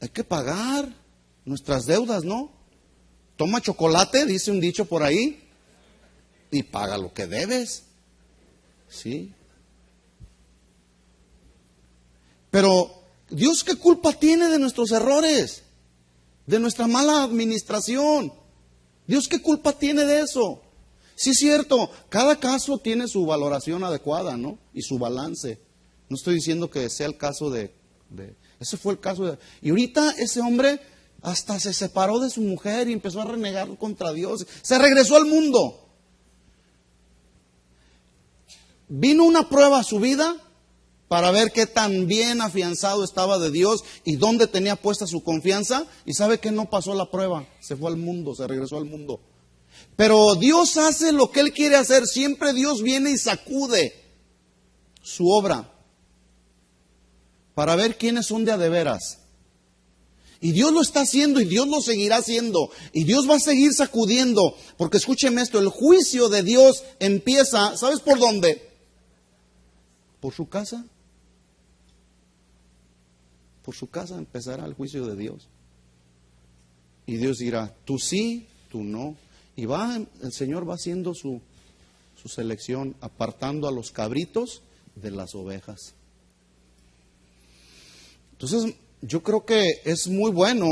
Hay que pagar nuestras deudas, ¿no? Toma chocolate, dice un dicho por ahí, y paga lo que debes. ¿Sí? Pero Dios, ¿qué culpa tiene de nuestros errores? De nuestra mala administración. Dios, ¿qué culpa tiene de eso? Sí, es cierto, cada caso tiene su valoración adecuada, ¿no? Y su balance. No estoy diciendo que sea el caso ese fue el caso de... Y ahorita ese hombre hasta se separó de su mujer y empezó a renegar contra Dios. Se regresó al mundo. Vino una prueba a su vida para ver qué tan bien afianzado estaba de Dios y dónde tenía puesta su confianza. Y sabe que no pasó la prueba, se fue al mundo, se regresó al mundo. Pero Dios hace lo que Él quiere hacer. Siempre Dios viene y sacude su obra para ver quiénes son de a de veras. Y Dios lo está haciendo y Dios lo seguirá haciendo. Y Dios va a seguir sacudiendo. Porque escúcheme esto, el juicio de Dios empieza, ¿sabes por dónde? Por su casa. Por su casa empezará el juicio de Dios. Y Dios dirá, tú sí, tú no. Y el Señor va haciendo su selección, apartando a los cabritos de las ovejas. Entonces, yo creo que es muy bueno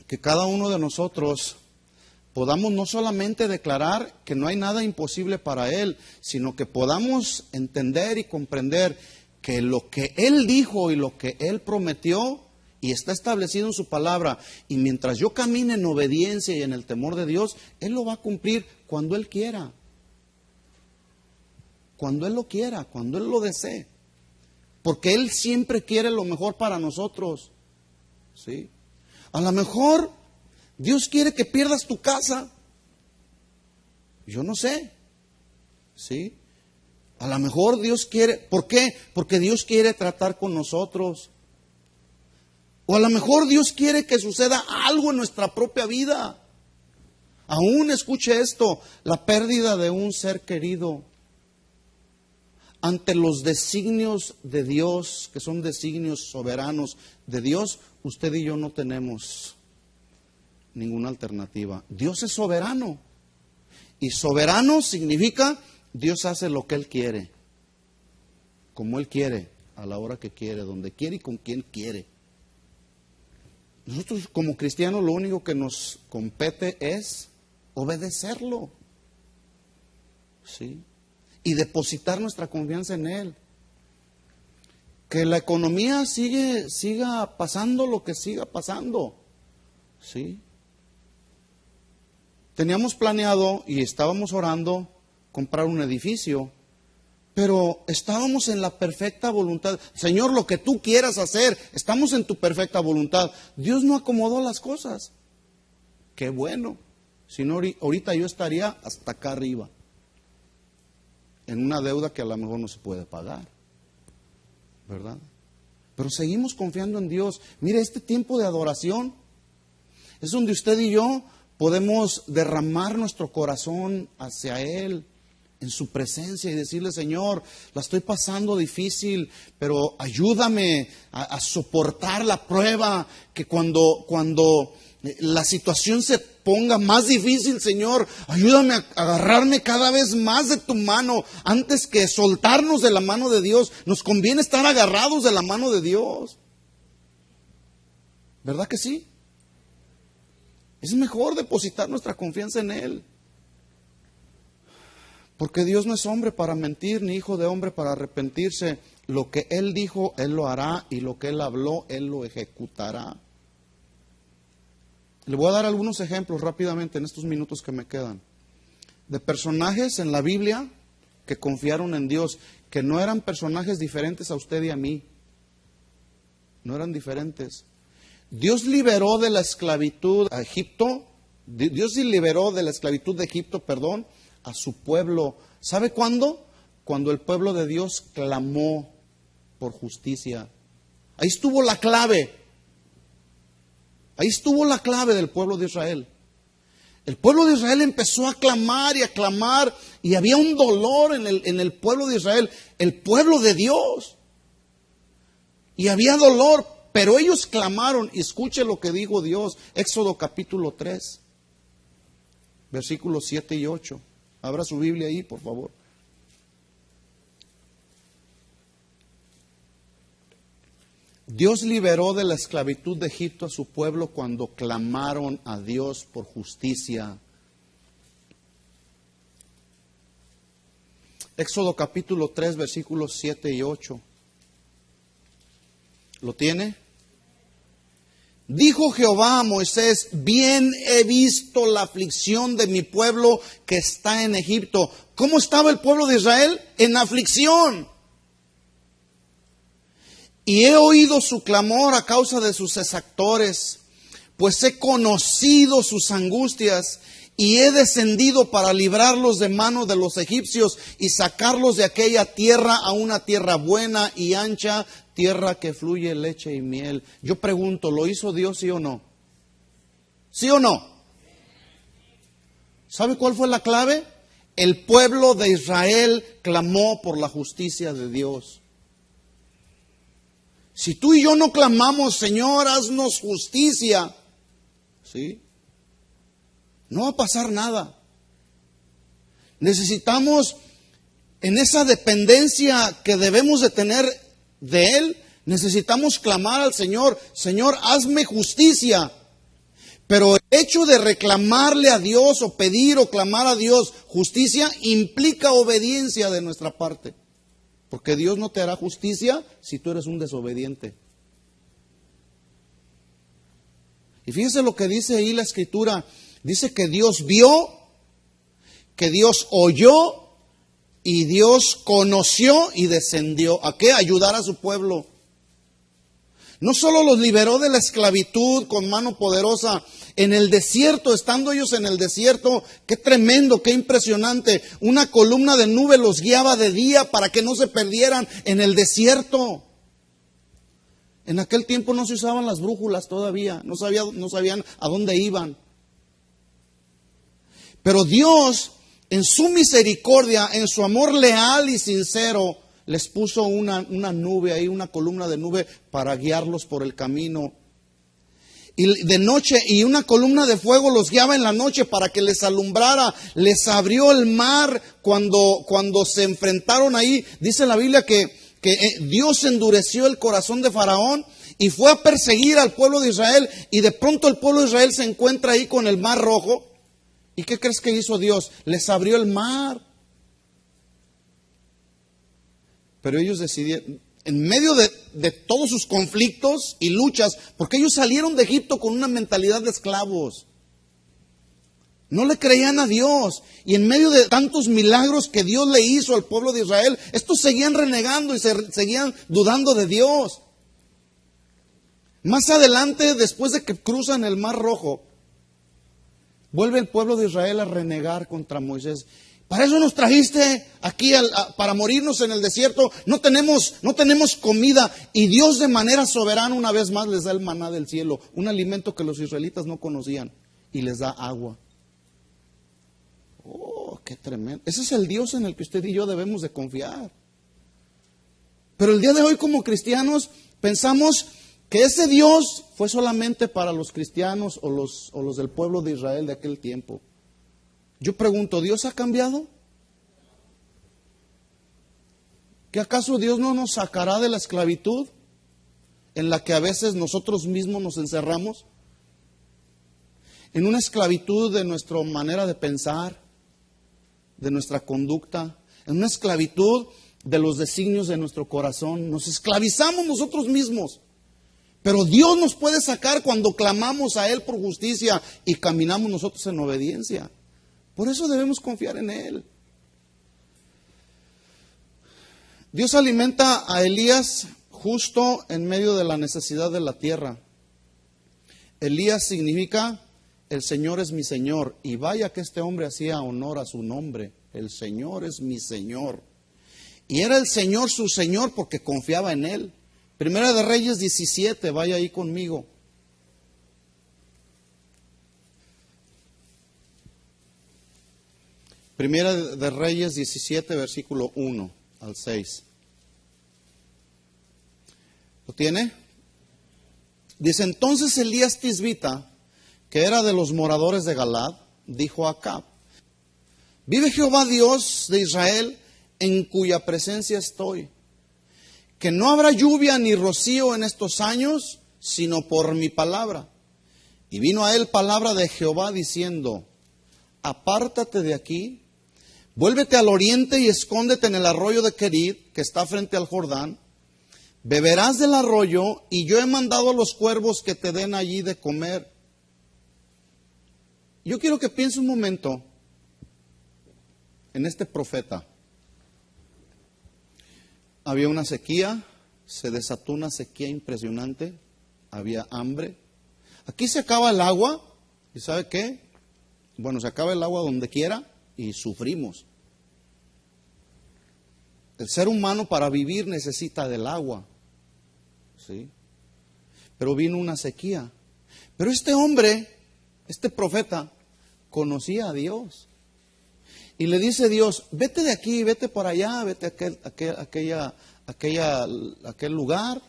que cada uno de nosotros podamos no solamente declarar que no hay nada imposible para Él, sino que podamos entender y comprender que lo que Él dijo y lo que Él prometió y está establecido en su palabra, y mientras yo camine en obediencia y en el temor de Dios, Él lo va a cumplir cuando Él quiera. Cuando Él lo quiera, cuando Él lo desee. Porque Él siempre quiere lo mejor para nosotros. ¿Sí? A lo mejor Dios quiere que pierdas tu casa. Yo no sé. ¿Sí? A lo mejor Dios quiere. ¿Por qué? Porque Dios quiere tratar con nosotros. O a lo mejor Dios quiere que suceda algo en nuestra propia vida. Aún escuche esto, la pérdida de un ser querido. Ante los designios de Dios, que son designios soberanos de Dios, usted y yo no tenemos ninguna alternativa. Dios es soberano. Y soberano significa Dios hace lo que Él quiere, como Él quiere, a la hora que quiere, donde quiere y con quien quiere. Nosotros como cristianos lo único que nos compete es obedecerlo. ¿Sí? Y depositar nuestra confianza en Él. Que la economía siga pasando lo que siga pasando. ¿Sí? Teníamos planeado y estábamos orando comprar un edificio, pero estábamos en la perfecta voluntad. Señor, lo que tú quieras hacer, estamos en tu perfecta voluntad. Dios no acomodó las cosas. Qué bueno. Si no, ahorita yo estaría hasta acá arriba, en una deuda que a lo mejor no se puede pagar, ¿verdad? Pero seguimos confiando en Dios. Mire, este tiempo de adoración es donde usted y yo podemos derramar nuestro corazón hacia Él, en su presencia, y decirle, Señor, la estoy pasando difícil, pero ayúdame a soportar la prueba, que cuando la situación se ponga más difícil, Señor, ayúdame a agarrarme cada vez más de tu mano. Antes que soltarnos de la mano de Dios, nos conviene estar agarrados de la mano de Dios. ¿Verdad que sí? Es mejor depositar nuestra confianza en Él. Porque Dios no es hombre para mentir, ni hijo de hombre para arrepentirse. Lo que Él dijo, Él lo hará, y lo que Él habló, Él lo ejecutará. Le voy a dar algunos ejemplos rápidamente en estos minutos que me quedan, de personajes en la Biblia que confiaron en Dios, que no eran personajes diferentes a usted y a mí. No eran diferentes. Dios liberó de la esclavitud a Egipto. Dios liberó de la esclavitud de Egipto, a su pueblo. ¿Sabe cuándo? Cuando el pueblo de Dios clamó por justicia. Ahí estuvo la clave. Ahí estuvo la clave del pueblo de Israel. El pueblo de Israel empezó a clamar y había un dolor en el pueblo de Israel, el pueblo de Dios. Y había dolor, pero ellos clamaron. Y escuche lo que dijo Dios, Éxodo capítulo 3, versículos 7 y 8. Abra su Biblia ahí, por favor. Dios liberó de la esclavitud de Egipto a su pueblo cuando clamaron a Dios por justicia. Éxodo capítulo 3, versículos 7 y 8. ¿Lo tiene? Dijo Jehová a Moisés: bien he visto la aflicción de mi pueblo que está en Egipto. ¿Cómo estaba el pueblo de Israel? En aflicción. Y he oído su clamor a causa de sus exactores, pues he conocido sus angustias y he descendido para librarlos de manos de los egipcios y sacarlos de aquella tierra a una tierra buena y ancha, tierra que fluye leche y miel. Yo pregunto, ¿lo hizo Dios, sí o no? ¿Sí o no? ¿Sabe cuál fue la clave? El pueblo de Israel clamó por la justicia de Dios. Si tú y yo no clamamos, Señor, haznos justicia, ¿sí? No va a pasar nada. Necesitamos, en esa dependencia que debemos de tener de Él, necesitamos clamar al Señor: Señor, hazme justicia. Pero el hecho de reclamarle a Dios o pedir o clamar a Dios justicia implica obediencia de nuestra parte. Porque Dios no te hará justicia si tú eres un desobediente. Y fíjense lo que dice ahí la Escritura. Dice que Dios vio, que Dios oyó y Dios conoció y descendió. ¿A qué? Ayudar a su pueblo. No solo los liberó de la esclavitud con mano poderosa, en el desierto, estando ellos en el desierto, qué tremendo, qué impresionante. Una columna de nube los guiaba de día para que no se perdieran en el desierto. En aquel tiempo no se usaban las brújulas todavía, no sabían a dónde iban. Pero Dios, en su misericordia, en su amor leal y sincero, les puso una nube ahí, una columna de nube para guiarlos por el camino. Y de noche, y una columna de fuego los guiaba en la noche para que les alumbrara. Les abrió el mar cuando se enfrentaron ahí. Dice la Biblia que Dios endureció el corazón de Faraón y fue a perseguir al pueblo de Israel. Y de pronto el pueblo de Israel se encuentra ahí con el mar rojo. ¿Y qué crees que hizo Dios? Les abrió el mar. Pero ellos decidieron, en medio de todos sus conflictos y luchas, porque ellos salieron de Egipto con una mentalidad de esclavos. No le creían a Dios. Y en medio de tantos milagros que Dios le hizo al pueblo de Israel, estos seguían renegando y seguían dudando de Dios. Más adelante, después de que cruzan el Mar Rojo, vuelve el pueblo de Israel a renegar contra Moisés. Para eso nos trajiste aquí para morirnos en el desierto. No tenemos comida. Y Dios de manera soberana una vez más les da el maná del cielo, un alimento que los israelitas no conocían, y les da agua. Oh, qué tremendo. Ese es el Dios en el que usted y yo debemos de confiar. Pero el día de hoy, como cristianos, pensamos que ese Dios fue solamente para los cristianos o los del pueblo de Israel de aquel tiempo. Yo pregunto, ¿Dios ha cambiado? ¿Que acaso Dios no nos sacará de la esclavitud en la que a veces nosotros mismos nos encerramos? En una esclavitud de nuestra manera de pensar, de nuestra conducta, en una esclavitud de los designios de nuestro corazón. Nos esclavizamos nosotros mismos. Pero Dios nos puede sacar cuando clamamos a Él por justicia y caminamos nosotros en obediencia. Por eso debemos confiar en Él. Dios alimenta a Elías justo en medio de la necesidad de la tierra. Elías significa el Señor es mi Señor. Y vaya que este hombre hacía honor a su nombre. El Señor es mi Señor. Y era el Señor su Señor porque confiaba en Él. Primera de Reyes 17, vaya ahí conmigo. Primera de Reyes 17, versículo 1 al 6. ¿Lo tiene? Dice, entonces Elías Tisbita, que era de los moradores de Galad, dijo a Acab, vive Jehová Dios de Israel, en cuya presencia estoy, que no habrá lluvia ni rocío en estos años, sino por mi palabra. Y vino a él palabra de Jehová diciendo, apártate de aquí, vuélvete al oriente y escóndete en el arroyo de Querit, que está frente al Jordán. Beberás del arroyo, y yo he mandado a los cuervos que te den allí de comer. Yo quiero que piense un momento en este profeta. Había una sequía, se desató una sequía impresionante, había hambre. Aquí se acaba el agua, ¿y sabe qué? Bueno, se acaba el agua donde quiera y sufrimos. El ser humano para vivir necesita del agua, ¿sí? Pero vino una sequía. Pero este hombre, este profeta, conocía a Dios. Y le dice Dios, vete de aquí, vete por allá, vete a aquel lugar.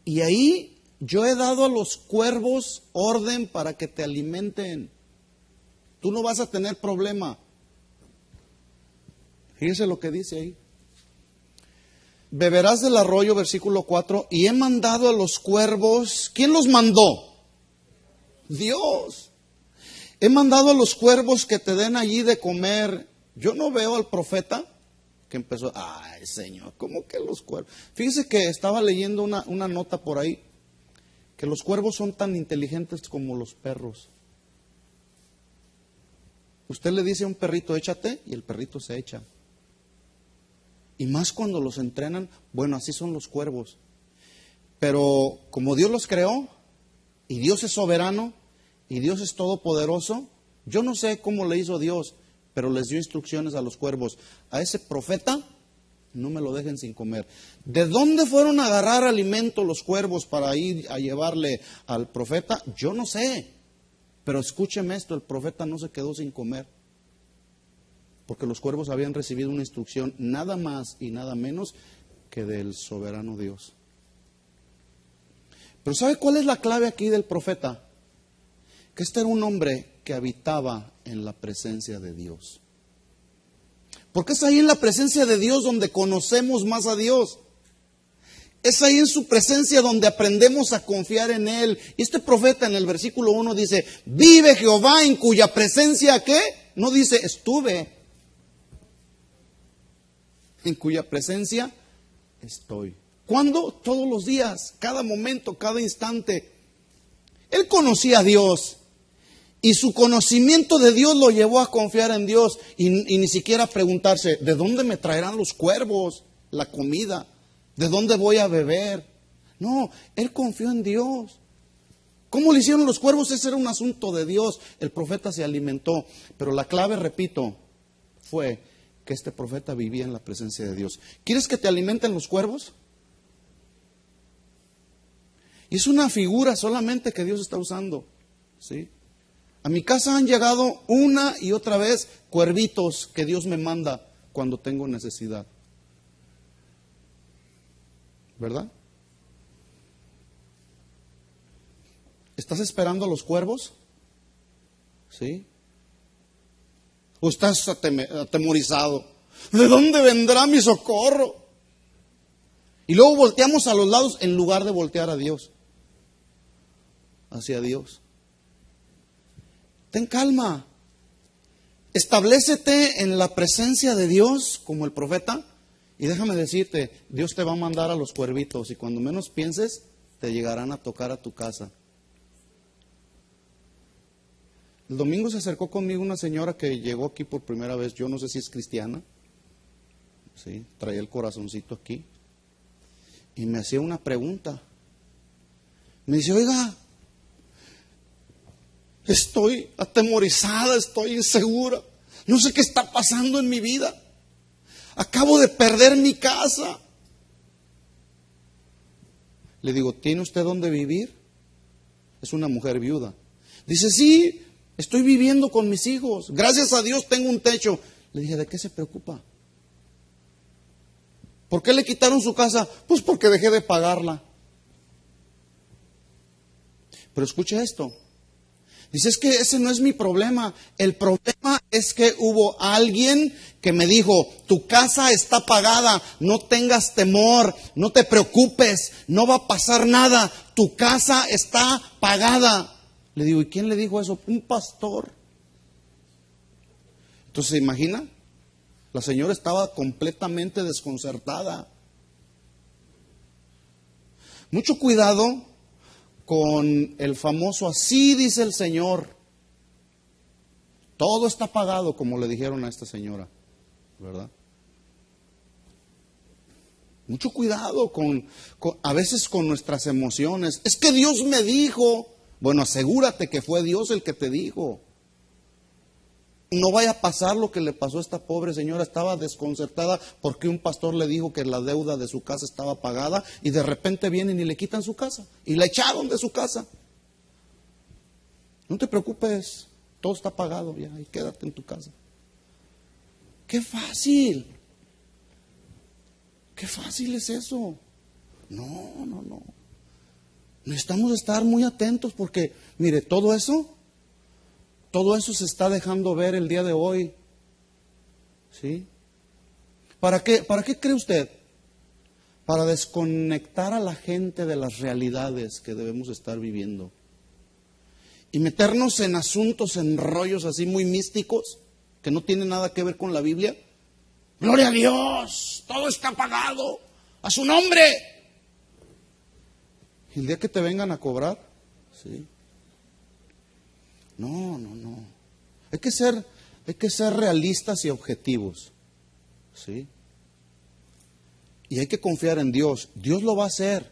Y ahí yo he dado a los cuervos orden para que te alimenten. Tú no vas a tener problema. Fíjese lo que dice ahí. Beberás del arroyo, versículo 4, y he mandado a los cuervos. ¿Quién los mandó? Dios. He mandado a los cuervos que te den allí de comer. Yo no veo al profeta que empezó, ay Señor, ¿cómo que los cuervos? Fíjese que estaba leyendo una nota por ahí, que los cuervos son tan inteligentes como los perros. Usted le dice a un perrito, échate, y el perrito se echa. Y más cuando los entrenan, bueno, así son los cuervos. Pero como Dios los creó, y Dios es soberano, y Dios es todopoderoso, yo no sé cómo le hizo Dios, pero les dio instrucciones a los cuervos. A ese profeta, no me lo dejen sin comer. ¿De dónde fueron a agarrar alimento los cuervos para ir a llevarle al profeta? Yo no sé. Pero escúcheme esto, el profeta no se quedó sin comer. Porque los cuervos habían recibido una instrucción nada más y nada menos que del soberano Dios. Pero ¿sabe cuál es la clave aquí del profeta? Que este era un hombre que habitaba en la presencia de Dios. Porque es ahí en la presencia de Dios donde conocemos más a Dios. Es ahí en su presencia donde aprendemos a confiar en Él. Y este profeta en el versículo 1 dice, vive Jehová en cuya presencia, ¿qué? No dice estuve. En cuya presencia estoy. ¿Cuándo? Todos los días, cada momento, cada instante. Él conocía a Dios. Y su conocimiento de Dios lo llevó a confiar en Dios y ni siquiera preguntarse, ¿de dónde me traerán los cuervos la comida? ¿De dónde voy a beber? No, él confió en Dios. ¿Cómo le hicieron los cuervos? Ese era un asunto de Dios. El profeta se alimentó, pero la clave, repito, fue que este profeta vivía en la presencia de Dios. ¿Quieres que te alimenten los cuervos? Y es una figura solamente que Dios está usando, ¿sí? A mi casa han llegado una y otra vez cuervitos que Dios me manda cuando tengo necesidad. ¿Verdad? ¿Estás esperando a los cuervos? ¿Sí? ¿O estás atemorizado? ¿De dónde vendrá mi socorro? Y luego volteamos a los lados en lugar de voltear a Dios. Hacia Dios. Ten calma. Establécete en la presencia de Dios como el profeta. Y déjame decirte, Dios te va a mandar a los cuervitos. Y cuando menos pienses, te llegarán a tocar a tu casa. El domingo se acercó conmigo una señora que llegó aquí por primera vez. Yo no sé si es cristiana. Sí, traía el corazoncito aquí. Y me hacía una pregunta. Me dice, oiga, estoy atemorizada, estoy insegura. No sé qué está pasando en mi vida. Acabo de perder mi casa. Le digo, ¿tiene usted dónde vivir? Es una mujer viuda. Dice, sí, estoy viviendo con mis hijos. Gracias a Dios tengo un techo. Le dije, ¿de qué se preocupa? ¿Por qué le quitaron su casa? Pues porque dejé de pagarla. Pero escuche esto. Dice, es que ese no es mi problema. El problema es que hubo alguien que me dijo, tu casa está pagada, no tengas temor, no te preocupes, no va a pasar nada, tu casa está pagada. Le digo, ¿y quién le dijo eso? Un pastor. Entonces, ¿se imagina? La señora estaba completamente desconcertada. Mucho cuidado con el famoso, así dice el Señor. Todo está pagado, como le dijeron a esta señora, ¿verdad? Mucho cuidado a veces con nuestras emociones. Es que Dios me dijo. Bueno, asegúrate que fue Dios el que te dijo. No vaya a pasar lo que le pasó a esta pobre señora. Estaba desconcertada porque un pastor le dijo que la deuda de su casa estaba pagada y de repente vienen y le quitan su casa y la echaron de su casa. No te preocupes, todo está pagado ya y quédate en tu casa. ¡Qué fácil! ¡Qué fácil es eso! No. Necesitamos estar muy atentos porque, mire, todo eso se está dejando ver el día de hoy. ¿Sí? ¿Para qué cree usted? Para desconectar a la gente de las realidades que debemos estar viviendo. Y meternos en asuntos, en rollos así muy místicos, que no tienen nada que ver con la Biblia. ¡Gloria a Dios! Todo está pagado. ¡A su nombre! Y el día que te vengan a cobrar, ¿sí? No. Hay que ser realistas y objetivos, ¿sí? Y hay que confiar en Dios. Dios lo va a hacer,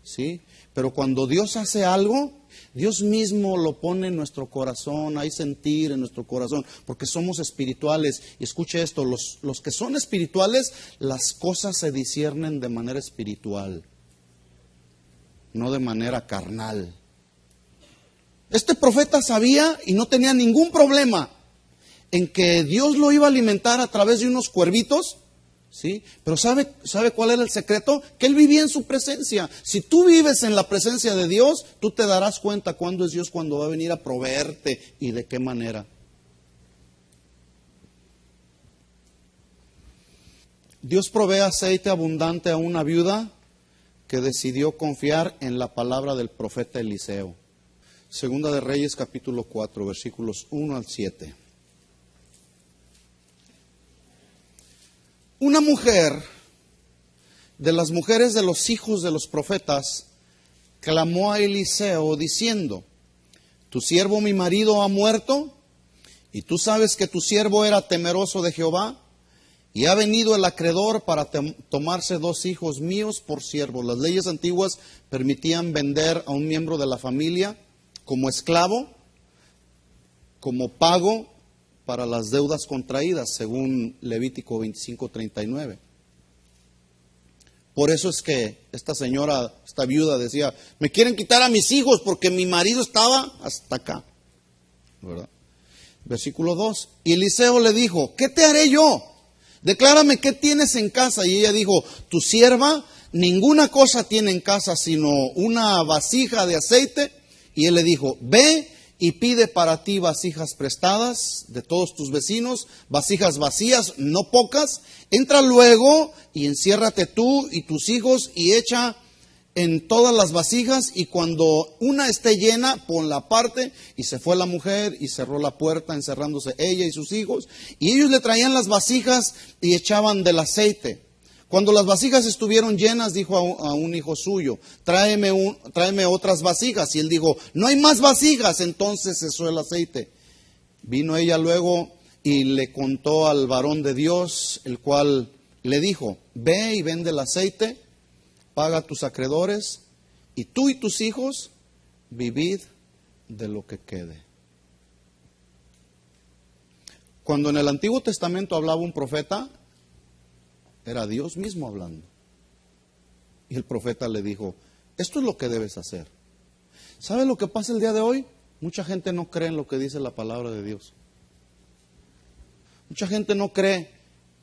¿sí? Pero cuando Dios hace algo, Dios mismo lo pone en nuestro corazón, hay sentir en nuestro corazón, porque somos espirituales. Y escuche esto, los que son espirituales, las cosas se disciernen de manera espiritual, no de manera carnal. Este profeta sabía y no tenía ningún problema en que Dios lo iba a alimentar a través de unos cuervitos, ¿sí? Pero ¿sabe cuál era el secreto? Que él vivía en su presencia. Si tú vives en la presencia de Dios, tú te darás cuenta cuándo es Dios, cuando va a venir a proveerte y de qué manera. Dios provee aceite abundante a una viuda que decidió confiar en la palabra del profeta Eliseo. Segunda de Reyes, capítulo 4, versículos 1 al 7. Una mujer de las mujeres de los hijos de los profetas clamó a Eliseo diciendo, tu siervo mi marido ha muerto, y tú sabes que tu siervo era temeroso de Jehová, y ha venido el acreedor para tomarse 2 hijos míos por siervos. Las leyes antiguas permitían vender a un miembro de la familia como esclavo, como pago para las deudas contraídas, según Levítico 25:39. Por eso es que esta señora, esta viuda decía, me quieren quitar a mis hijos porque mi marido estaba hasta acá, ¿verdad? Versículo 2, y Eliseo le dijo, ¿qué te haré yo? Declárame qué tienes en casa. Y ella dijo, tu sierva ninguna cosa tiene en casa sino una vasija de aceite. Y él le dijo, ve y pide para ti vasijas prestadas de todos tus vecinos, vasijas vacías, no pocas. Entra luego y enciérrate tú y tus hijos y echa en todas las vasijas, y cuando una esté llena, ponla aparte. Y se fue la mujer y cerró la puerta, encerrándose ella y sus hijos. Y ellos le traían las vasijas y echaban del aceite. Cuando las vasijas estuvieron llenas, dijo a un hijo suyo, tráeme otras vasijas. Y él dijo, no hay más vasijas. Entonces cesó el aceite. Vino ella luego y le contó al varón de Dios, el cual le dijo, ve y vende el aceite, paga a tus acreedores, y tú y tus hijos vivid de lo que quede. Cuando en el Antiguo Testamento hablaba un profeta, era Dios mismo hablando. Y el profeta le dijo, esto es lo que debes hacer. ¿Sabe lo que pasa el día de hoy? Mucha gente no cree en lo que dice la palabra de Dios. Mucha gente no cree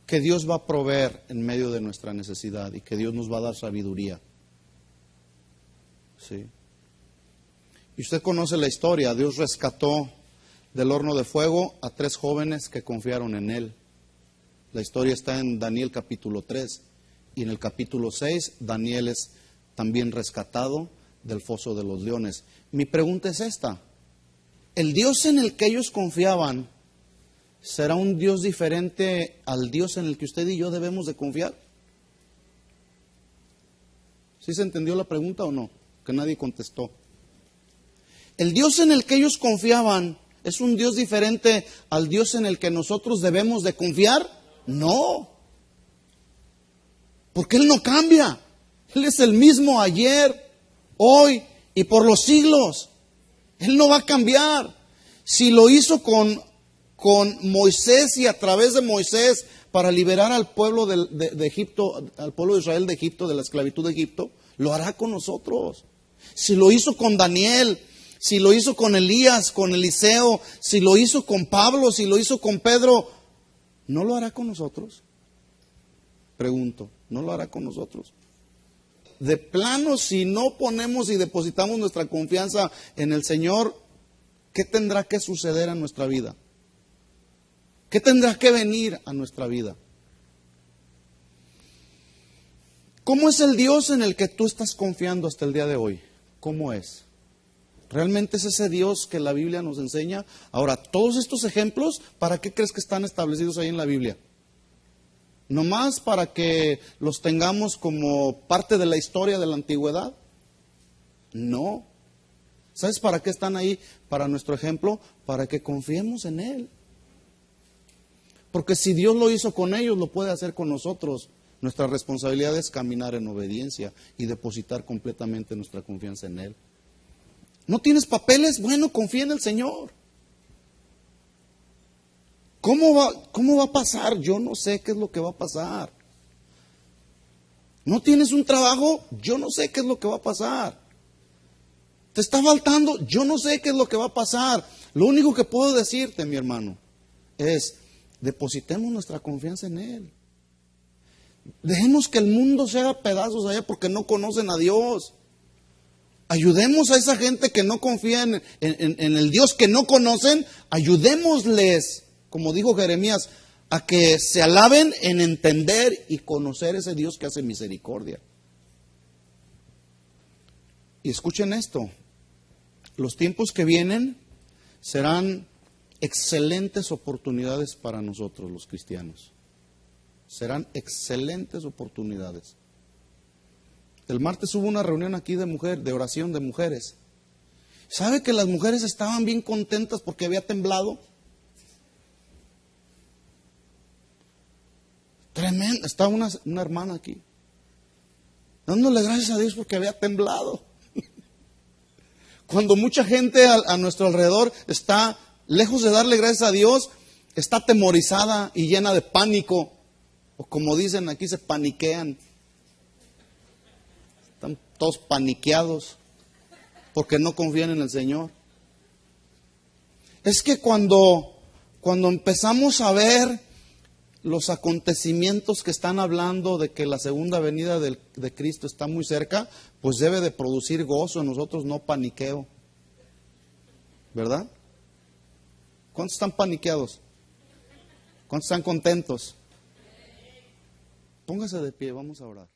que Dios va a proveer en medio de nuestra necesidad y que Dios nos va a dar sabiduría. ¿Sí? Y usted conoce la historia. Dios rescató del horno de fuego a 3 jóvenes que confiaron en Él. La historia está en Daniel capítulo 3. Y en el capítulo 6, Daniel es también rescatado del foso de los leones. Mi pregunta es esta. ¿El Dios en el que ellos confiaban será un Dios diferente al Dios en el que usted y yo debemos de confiar? ¿Sí se entendió la pregunta o no? Que nadie contestó. ¿El Dios en el que ellos confiaban es un Dios diferente al Dios en el que nosotros debemos de confiar? No. Porque Él no cambia. Él es el mismo ayer, hoy y por los siglos. Él no va a cambiar. Si lo hizo con Moisés y a través de Moisés para liberar al pueblo de Egipto, al pueblo de Israel de Egipto, de la esclavitud de Egipto, lo hará con nosotros. Si lo hizo con Daniel, si lo hizo con Elías, con Eliseo, si lo hizo con Pablo, si lo hizo con Pedro, ¿no lo hará con nosotros? Pregunto, ¿no lo hará con nosotros? De plano, si no ponemos y depositamos nuestra confianza en el Señor, ¿qué tendrá que suceder en nuestra vida? ¿Qué tendrá que venir a nuestra vida? ¿Cómo es el Dios en el que tú estás confiando hasta el día de hoy? ¿Cómo es? ¿Realmente es ese Dios que la Biblia nos enseña? Ahora, todos estos ejemplos, ¿para qué crees que están establecidos ahí en la Biblia? ¿Nomás para que los tengamos como parte de la historia de la antigüedad? No. ¿Sabes para qué están ahí? Para nuestro ejemplo, para que confiemos en Él. Porque si Dios lo hizo con ellos, lo puede hacer con nosotros. Nuestra responsabilidad es caminar en obediencia y depositar completamente nuestra confianza en Él. ¿No tienes papeles? Bueno, confía en el Señor. ¿Cómo va a pasar? Yo no sé qué es lo que va a pasar. ¿No tienes un trabajo? Yo no sé qué es lo que va a pasar. ¿Te está faltando? Yo no sé qué es lo que va a pasar. Lo único que puedo decirte, mi hermano, es depositemos nuestra confianza en Él. Dejemos que el mundo se haga pedazos allá porque no conocen a Dios. Ayudemos a esa gente que no confía en el Dios que no conocen. Ayudémosles, como dijo Jeremías, a que se alaben en entender y conocer ese Dios que hace misericordia. Y escuchen esto, los tiempos que vienen serán excelentes oportunidades para nosotros los cristianos. Serán excelentes oportunidades. El martes hubo una reunión aquí de oración de mujeres. ¿Sabe que las mujeres estaban bien contentas porque había temblado? Tremendo. Estaba una hermana aquí, dándole gracias a Dios porque había temblado. Cuando mucha gente a nuestro alrededor está, lejos de darle gracias a Dios, está atemorizada y llena de pánico. O como dicen aquí, se paniquean. Están todos paniqueados porque no confían en el Señor. Es que cuando empezamos a ver los acontecimientos que están hablando de que la segunda venida de Cristo está muy cerca, pues debe de producir gozo en nosotros, no paniqueo. ¿Verdad? ¿Cuántos están paniqueados? ¿Cuántos están contentos? Póngase de pie, vamos a orar.